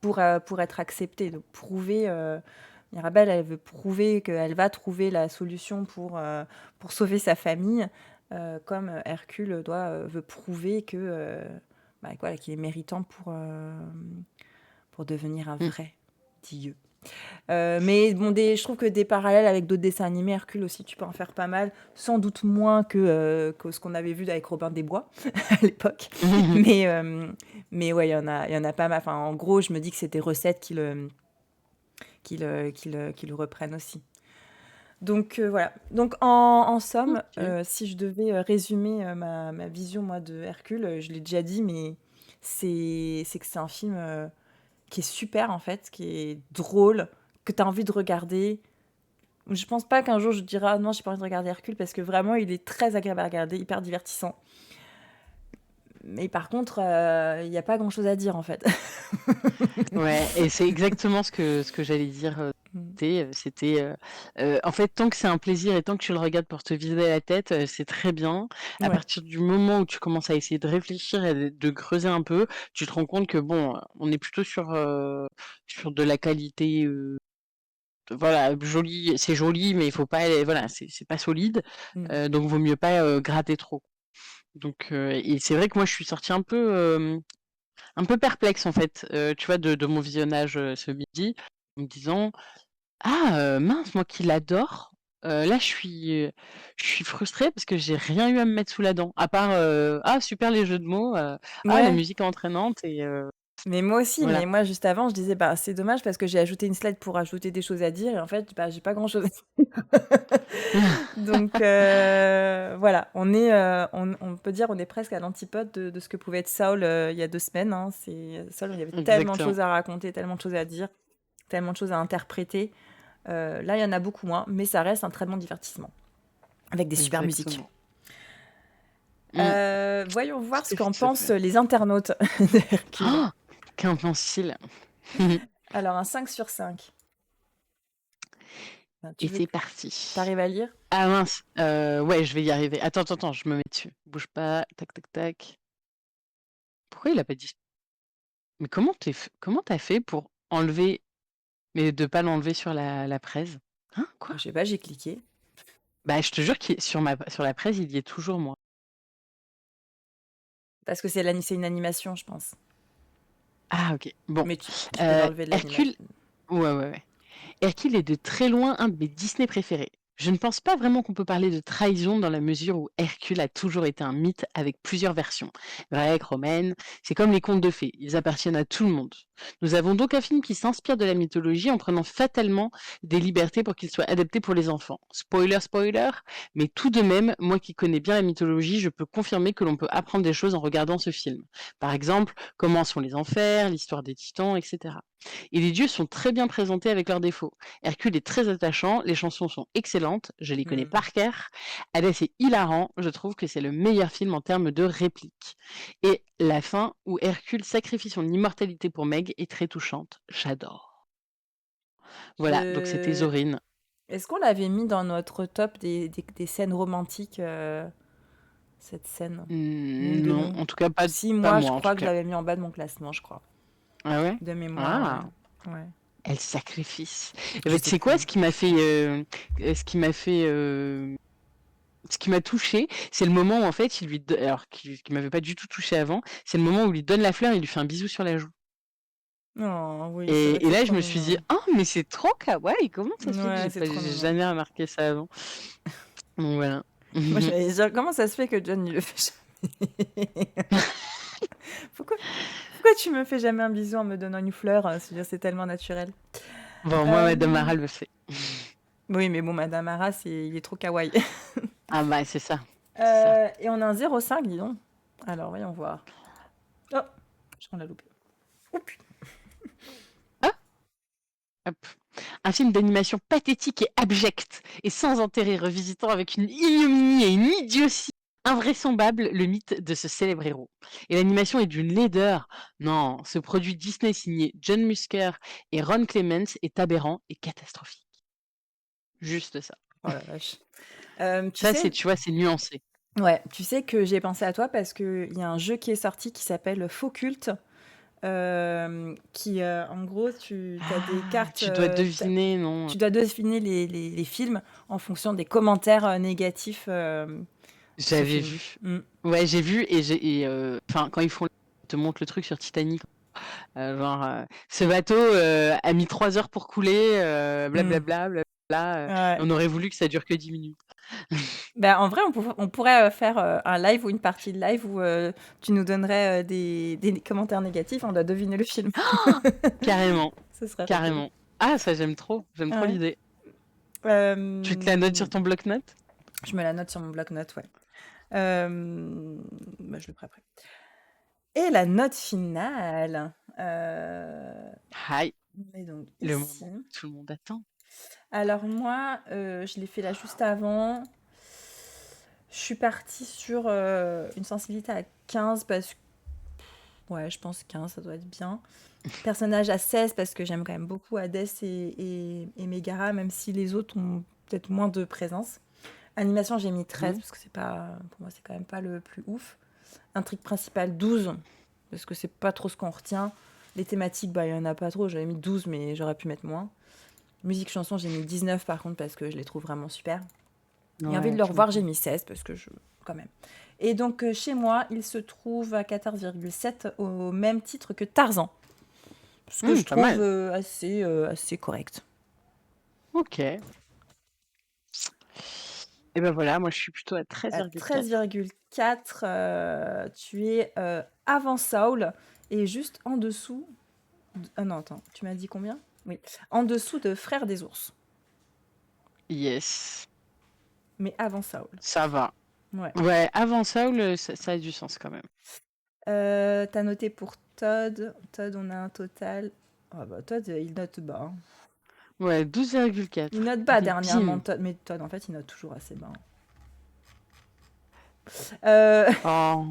pour être acceptée. Donc prouver, Mirabelle, elle veut prouver qu'elle va trouver la solution pour sauver sa famille, comme Hercule veut prouver bah, voilà, qu'il est méritant pour devenir un Mm. vrai dieu. Mais bon, je trouve que des parallèles avec d'autres dessins animés, Hercule aussi, tu peux en faire pas mal. Sans doute moins que ce qu'on avait vu avec Robin des Bois à l'époque. Mais, mais ouais, il y en a pas mal. Enfin, en gros, je me dis que c'est des recettes qui le reprennent aussi. Donc voilà. Donc en somme, Ok. si je devais résumer ma vision moi de Hercule, je l'ai déjà dit, mais c'est que c'est un film qui est super en fait, qui est drôle, que tu as envie de regarder. Je pense pas qu'un jour je dirai ah non, j'ai pas envie de regarder Hercule parce que vraiment il est très agréable à regarder, hyper divertissant. Mais par contre, il n'y a pas grand chose à dire en fait. Ouais, et c'est exactement ce que j'allais dire. Mm. En fait, tant que c'est un plaisir et tant que tu le regardes pour te vider la tête, c'est très bien. À Ouais, partir du moment où tu commences à essayer de réfléchir et de creuser un peu, tu te rends compte que bon, on est plutôt sur de la qualité, voilà, jolie, c'est joli, mais il faut pas, voilà, c'est pas solide, mm. donc vaut mieux pas gratter trop. Donc, et c'est vrai que moi, je suis sortie un peu perplexe en fait, tu vois, de mon visionnage ce midi, en me disant ah, mince, moi qui l'adore, là je suis frustrée parce que j'ai rien eu à me mettre sous la dent, à part, ah super les jeux de mots, ah la Ouais. musique est entraînante et Mais moi aussi, voilà. mais moi juste avant, je disais bah c'est dommage parce que j'ai ajouté une slide pour ajouter des choses à dire et en fait bah j'ai pas grand chose. Donc voilà, on peut dire on est presque à l'antipode de ce que pouvait être Saul il y a 2 semaines, hein. Saul, il y avait tellement de Exactement, choses à raconter, tellement de choses à dire, tellement de choses à interpréter. Là, il y en a beaucoup moins, mais ça reste un très bon divertissement avec des super musiques. exactement. Mmh, Voyons voir ce tout qu'en à pensent fait. les internautes d'Hercule. Ah, qu'un pensile. Alors un 5 sur 5. Ben, Et tu veux c'est que parti. t'arrives à lire? Ah mince, ouais, je vais y arriver. Attends, attends, attends, je me mets dessus. Bouge pas, tac, tac, tac. Pourquoi il a pas dit mais comment t'as fait pour enlever mais de pas l'enlever sur la presse? Hein? Quoi? Je sais pas, j'ai cliqué. Bah, je te jure qu'il sur la presse, il y est toujours, moi. Parce que c'est une animation, je pense. Ah OK. Bon, Mais tu peux l'enlever de Hercule l'animation. ouais, ouais, ouais. Hercule est de très loin un de mes Disney préférés. Je ne pense pas vraiment qu'on peut parler de trahison dans la mesure où Hercule a toujours été un mythe avec plusieurs versions. Grecque, romaine, c'est comme les contes de fées, ils appartiennent à tout le monde. Nous avons donc un film qui s'inspire de la mythologie en prenant fatalement des libertés pour qu'il soit adapté pour les enfants. Spoiler, spoiler, mais tout de même, moi qui connais bien la mythologie, je peux confirmer que l'on peut apprendre des choses en regardant ce film. Par exemple, comment sont les enfers, l'histoire des titans, etc. Et les dieux sont très bien présentés avec leurs défauts. Hercule est très attachant, les chansons sont excellentes, je les connais Mmh. par cœur. Hadès est hilarant, je trouve que c'est le meilleur film en termes de répliques. Et la fin où Hercule sacrifie son immortalité pour Meg est très touchante. J'adore. Voilà, donc c'était Je Zorine. Est-ce qu'on l'avait mis dans notre top des scènes romantiques, cette scène? L'une de Non, nous? en tout cas Si, pas moi, je moi en tout crois que je cas. l'avais mis en bas de mon classement, je crois. Ah ouais? De mémoire, Ah, ouais. Ouais. elle sacrifice. Et Je ben, tu sais sais quoi, plus. ce qui m'a touchée, c'est le moment où en fait, il lui do alors qui m'avait pas du tout touchée avant, c'est le moment où il lui donne la fleur et il lui fait un bisou sur la joue. Oh oui, c'est vrai Et que c'est là, je trop me suis dit: mignon. «Oh mais c'est trop kawaii, comment ça se fait que Ouais, c'est trop j'ai mignon. jamais remarqué ça avant?» Donc voilà. Moi, j'allais dire, comment ça se fait que John, il le fait jamais? Pourquoi pourquoi tu me fais jamais un bisou en me donnant une fleur? C'est tellement naturel. Bon, moi, Madame Hem, Mara le fait. oui, mais bon, Madame Hara, il est trop kawaii. Ah bah, c'est ça, c'est ça. Et on a un 0,5, dis donc. Alors, voyons voir. Oh, on l'a loupé. Oups. Ah! Hop. Un film d'animation pathétique et abject et sans intérêt, revisitant avec une ignominie et une idiotie invraisemblable le mythe de ce célèbre héros. Et l'animation est d'une laideur. Non, ce produit Disney signé John Musker et Ron Clements est aberrant et catastrophique. Juste ça. Oh la vache. Tu Ça, c'est, sais, tu vois, c'est nuancé. ouais, tu sais que j'ai pensé à toi parce qu'il y a un jeu qui est sorti qui s'appelle Faux Culte. En gros, tu as des Ah, cartes, tu dois deviner, non? tu dois deviner les films en fonction des commentaires négatifs de ce J'avais film. vu. Mm. Ouais, j'ai vu enfin, quand ils te montrent le truc sur Titanic. Ce bateau a mis 3 heures pour couler, Mm. blablabla, blablabla, Ouais. on aurait voulu que ça dure que 10 minutes. Ben, en vrai, on pourrait faire un live ou une partie de live où tu nous donnerais des commentaires négatifs, on doit deviner le film. Carrément, Ce serait rigolo. carrément. Ah, ça, j'aime trop Ouais. l'idée. Tu te la notes Euh, sur ton bloc-notes? je me la note sur mon bloc-notes, ouais. Bah, je le ferai après. Et la note finale. Aïe, On est donc le ici. moment que tout le monde attend. Alors moi, je l'ai fait là juste avant. Je suis partie sur une sensibilité à 15 parce que... Ouais, je pense 15, ça doit être bien. Personnage à 16 parce que j'aime quand même beaucoup Hadès et Megara, même si les autres ont peut-être moins de présence. Animation, j'ai mis 13 Mhm. parce que c'est pas, pour moi, c'est quand même pas le plus ouf. Intrigue principale, 12 parce que c'est pas trop ce qu'on retient. Les thématiques, bah, il y en a pas trop. J'avais mis 12, mais j'aurais pu mettre moins. Musique, chanson, j'ai mis 19 par contre parce que je les trouve vraiment super. Et envie de Ouais, le tu revoir, j'ai m'étonnes. mis 16 parce que je... quand même. Et donc chez moi, il se trouve à 14,7 au même titre que Tarzan. Ce que je Pas trouve mal. assez correct. Ok. Et ben voilà, moi je suis plutôt à À 13,4. 13,4, tu es avant Saul et juste en dessous... Ah non, attends, tu m'as dit combien? Oui. En dessous de Frères des ours, Yes, mais avant Saul. ça va. Ouais. Ouais, avant Saul, ça a du sens quand même. T'as noté pour Todd. Todd, on a un total... Ah bah Todd, il note bas, hein. Ouais, Il 12,4. note bas Allez, dernièrement, bim. Todd. Mais Todd, en fait, il note toujours assez bas, hein. Euh, Oh,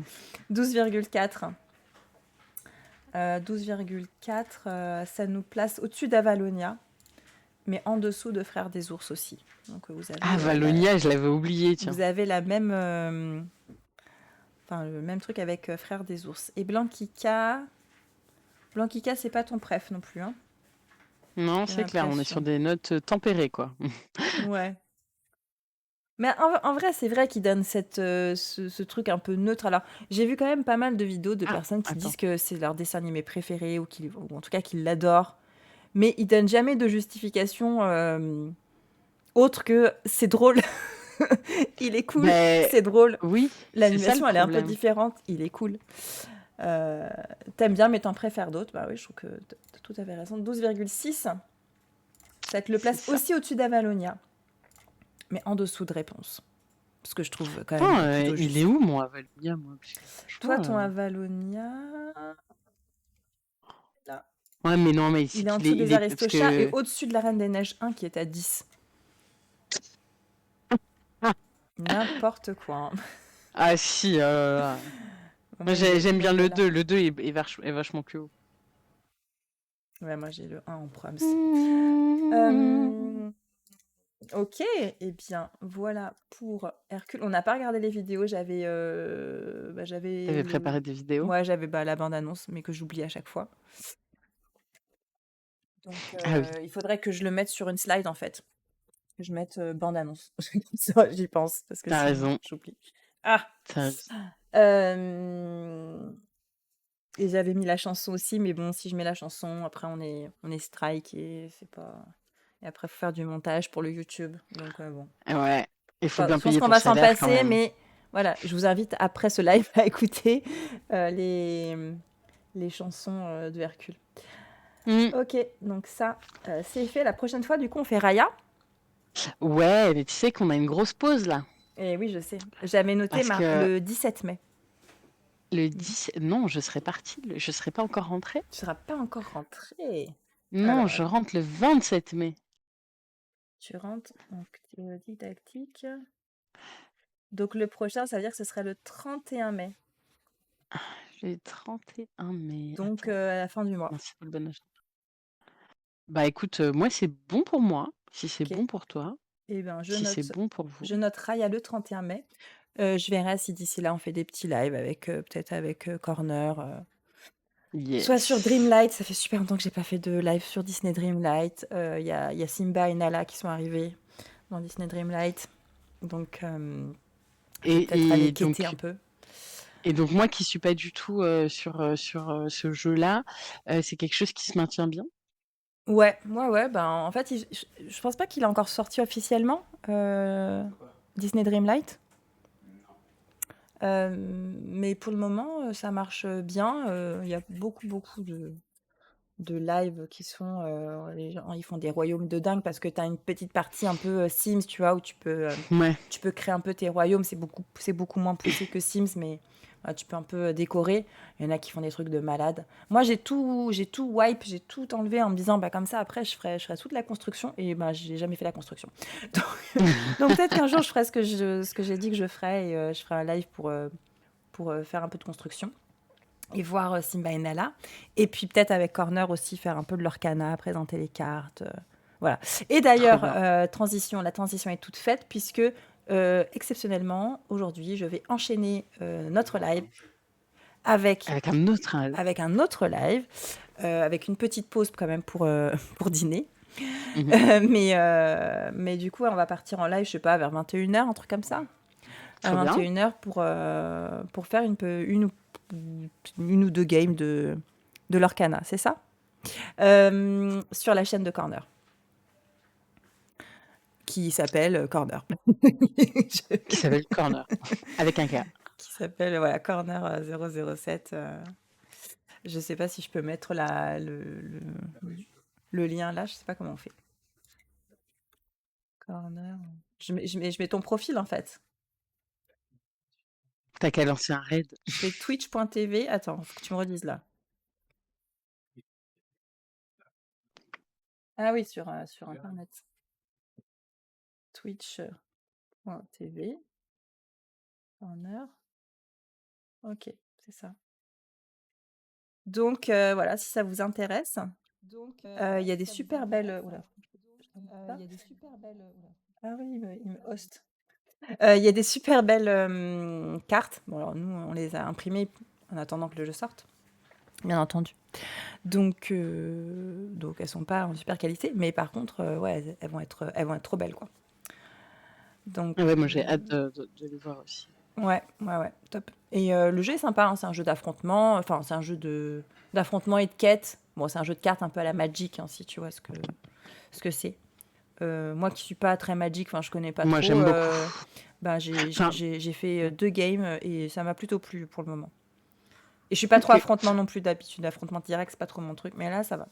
12,4. 12,4, ça nous place au-dessus d'Avalonia, mais en dessous de Frères des ours aussi. Donc ah, Valonia, je l'avais oublié, tiens. vous avez la même, enfin, le même truc avec Frères des ours. Et Blanquica, Blanquica, c'est pas ton préf non plus, hein, Non, j'ai c'est clair, on est sur l'impression. des notes tempérées, quoi. Ouais. Mais en vrai, c'est vrai qu'ils donnent ce truc un peu neutre. Alors, j'ai vu quand même pas mal de vidéos de Ah, personnes qui disent attends. que c'est leur dessin animé préféré ou en tout cas qu'ils l'adorent. Mais ils donnent jamais de justification autre que c'est drôle, il est cool, Ben, c'est drôle. oui, c'est ça le L'animation, elle est un peu problème. différente, il est cool. Euh, T'aimes bien, mais t'en préfères d'autres. Bah oui, je trouve que t'as tout à fait raison. 12,6, ça te le C'est place ça. aussi au-dessus d'Avalonia, mais en dessous de réponse. Ce que je trouve quand même Attends, plutôt il est juste. où, mon Valonia, moi? Parce que Toi, franchement, ton Avalonia... Là. Ouais, mais non, mais c'est Il est en qu'il dessous est, des parce Aristochats et que. au-dessus de la Reine des Neiges 1 qui est à 10. Ah, N'importe quoi, hein. ah, si, Bon, moi j'aime moi, bien il est le là. 2. Le 2 est vachement plus haut. Ouais, moi j'ai le 1 en proms. Mmh. Euh, Ok, eh bien voilà pour Hercule. On n'a pas regardé les vidéos, j'avais T'avais préparé des vidéos? ouais, j'avais la bande-annonce, mais que j'oublie à chaque fois. Donc Ah oui, il faudrait que je le mette sur une slide en fait. Que je mette bande-annonce. Comme ça, j'y pense, parce que t'as sinon raison, j'oublie. Ah! t'as raison. Euh, Et j'avais mis la chanson aussi, mais bon, si je mets la chanson, après on est strike et c'est pas. Et après, faut faire du montage pour le YouTube. Donc bon. Ouais, il faut Enfin, bien je pense payer qu'on ton va s'en salaire quand passer, même. mais voilà, je vous invite après ce live à écouter les chansons de Hercule. Mmh. Ok, donc ça, c'est fait. La prochaine fois, du coup, on fait Raya. Ouais, mais tu sais qu'on a une grosse pause là. Et oui, je sais. J'avais noté Parce que le 17 mai. le 10, non, je serais partie, je serais pas encore rentrée. Tu seras pas encore rentré. Non, Alors, je attends. rentre le 27 mai. Tu rentres, donc théorie tactique. Donc le prochain, ça veut dire que ce serait le 31 mai. Le 31 mai. Donc Attends, à la fin du mois. non, c'est pas le bon âge. Bah écoute, moi c'est bon pour moi, si c'est Ok. bon pour toi, Eh bien, si c'est bon pour vous. je note Raya le 31 mai. Je verrai si d'ici là on fait des petits lives avec peut-être avec Corner. Soit sur Yes. Dreamlight, ça fait super longtemps que j'ai pas fait de live sur Disney Dreamlight. Il y a Simba et Nala qui sont arrivés dans Disney Dreamlight. Donc je vais peut-être aller Et, et quêter un donc, peu. et donc moi qui suis pas du tout sur ce jeu-là, c'est quelque chose qui se maintient bien. Ouais, ben en fait, je pense pas qu'il a encore sorti officiellement Disney Dreamlight. Mais pour le moment, ça marche bien. Il y a beaucoup de lives qui sont. Les gens, ils font des royaumes de dingue parce que tu as une petite partie un peu Sims, tu vois, où Ouais. tu peux créer un peu tes royaumes. C'est beaucoup moins poussé que Sims, mais tu peux un peu décorer. Il y en a qui font des trucs de malade. Moi, j'ai tout wipe, j'ai tout enlevé en me disant, bah, comme ça, après, je ferai toute la construction. Et bah, j'ai jamais fait la construction. Donc peut-être qu'un jour, je ferai ce que j'ai dit que je ferais et je ferai un live pour faire un peu de construction et voir Simba et Nala. Et puis peut-être avec Corner aussi faire un peu de l'Orcana, présenter les cartes. Voilà. Et Trop d'ailleurs, bien. la transition est toute faite puisque exceptionnellement, aujourd'hui, je vais enchaîner notre live avec, Avec un autre âge. avec un autre live, avec une petite pause quand même pour dîner. Mhm. Mais du coup, on va partir en live, je sais pas, vers 21h, un truc comme ça. À Trop bien. 21h pour faire une ou deux games de l'Orcana, c'est ça sur la chaîne de Corner, qui s'appelle Corner. Qui s'appelle Corner, avec un K. Qui s'appelle voilà, Corner 007. Je sais pas si je peux mettre le lien là, je sais pas comment on fait. Corner. Je mets ton profil en fait. T'as qu'à lancer un raid. Je fais twitch.tv. Attends, faut que tu me redises là. Ah oui, sur internet. Twitch.tv. Corner. Ok, c'est ça. Donc voilà, si ça vous intéresse, il y a des super belles. Oula, pas. Ah oui, il me host. Il y a des super belles cartes. Bon, alors nous, on les a imprimées en attendant que le jeu sorte, bien entendu. Donc elles sont pas en super qualité, mais par contre, ouais, elles vont être trop belles, quoi. Donc Ah ouais, moi j'ai hâte de les voir aussi. ouais, top. Et le jeu est sympa, hein, c'est un jeu d'affrontement, enfin c'est un jeu d'affrontement et de quête. Bon, c'est un jeu de cartes un peu à la Magic, hein, si tu vois ce que c'est. Moi qui suis pas très Magic, enfin je connais pas Moi trop, j'aime beaucoup. bah, j'ai Enfin, j'ai fait 2 games et ça m'a plutôt plu pour le moment. Et je suis pas trop ok. affrontement non plus d'habitude, affrontement direct, c'est pas trop mon truc, mais là ça va.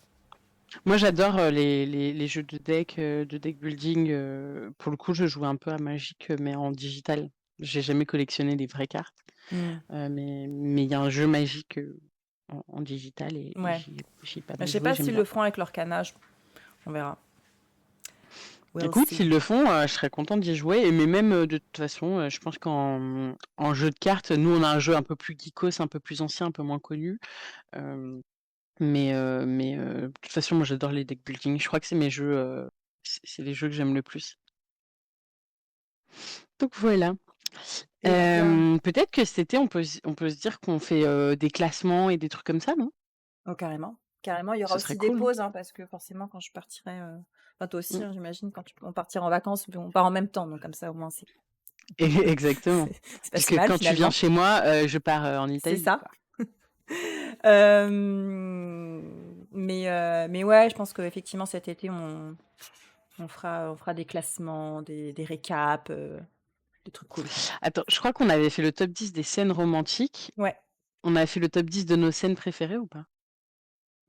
Moi j'adore les jeux de deck building. Pour le coup, je jouais un peu à Magic, mais en digital. J'ai jamais collectionné les vraies cartes. Mmh. Mais il y a un jeu magique. en digital et Ouais. j'y ai pas Mais mal je sais joué, pas j'aime s'ils bien. le feront avec leur canage. On verra. We'll Écoute, see. s'ils le font, je serais contente d'y jouer mais même, de toute façon, je pense qu'en jeu de cartes, nous, on a un jeu un peu plus geekos, un peu plus ancien, un peu moins connu, hem, de toute façon, moi, j'adore les deck building. Je crois que c'est mes jeux, c'est les jeux que j'aime le plus. Donc voilà. Eh bien, Peut-être que cet été, on peut se dire qu'on fait, des classements et des trucs comme ça, non? oh carrément. Carrément, il y aura Ce serait aussi des cool, hein? pauses, hein, parce que forcément quand je partirai, enfin toi aussi, Mmh. hein, j'imagine quand on partira en vacances, on part en même temps, donc comme ça au moins c'est Exactement. c'est pas si Puisque mal quand tu viens finalement. chez moi, je pars, en C'est Italie, ça. quoi. Mais ouais, je pense qu'effectivement cet été on fera des classements, des récaps, des trucs cool. Attends, je crois qu'on avait fait le top 10 des scènes romantiques. Ouais. On a fait le top 10 de nos scènes préférées ou pas?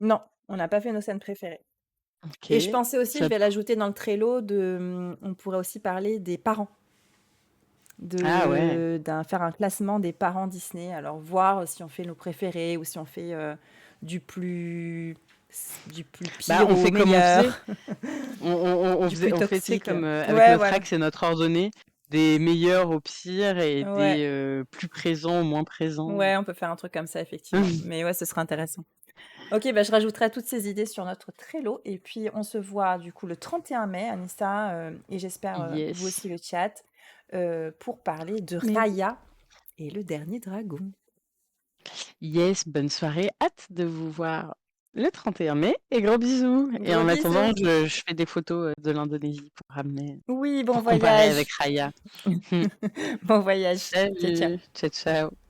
Non, on n'a pas fait nos scènes préférées. Et je OK. pensais aussi, je Ça vais l'ajouter dans le Trello on pourrait aussi parler des parents. Ah ouais. Faire un classement des parents Disney. Alors voir si on fait nos préférés ou si on fait du plus du plus Bah, pire on au fait comme on faisait. meilleur, On du plus faisait tu sais, toxique. comme, avec Ouais, notre voilà. axe et notre ordonnée, des meilleurs au pire et Ouais, des, plus présents au moins présents. ouais, on peut faire un truc comme ça effectivement. Mais ouais, ce serait intéressant. Ok, bah, je rajouterai toutes ces idées sur notre Trello et puis on se voit du coup le 31 mai, Anissa, et j'espère vous Yes. aussi le chat, pour parler de Mais Raya et le dernier dragon. yes, bonne soirée. Hâte de vous voir le 31 mai et gros bisous. Et Gros en attendant, bisous. je fais des photos, de l'Indonésie pour ramener Oui, bon pour comparer voyage. avec Raya. Bon voyage. Ciao, ciao. Salut, ciao, ciao.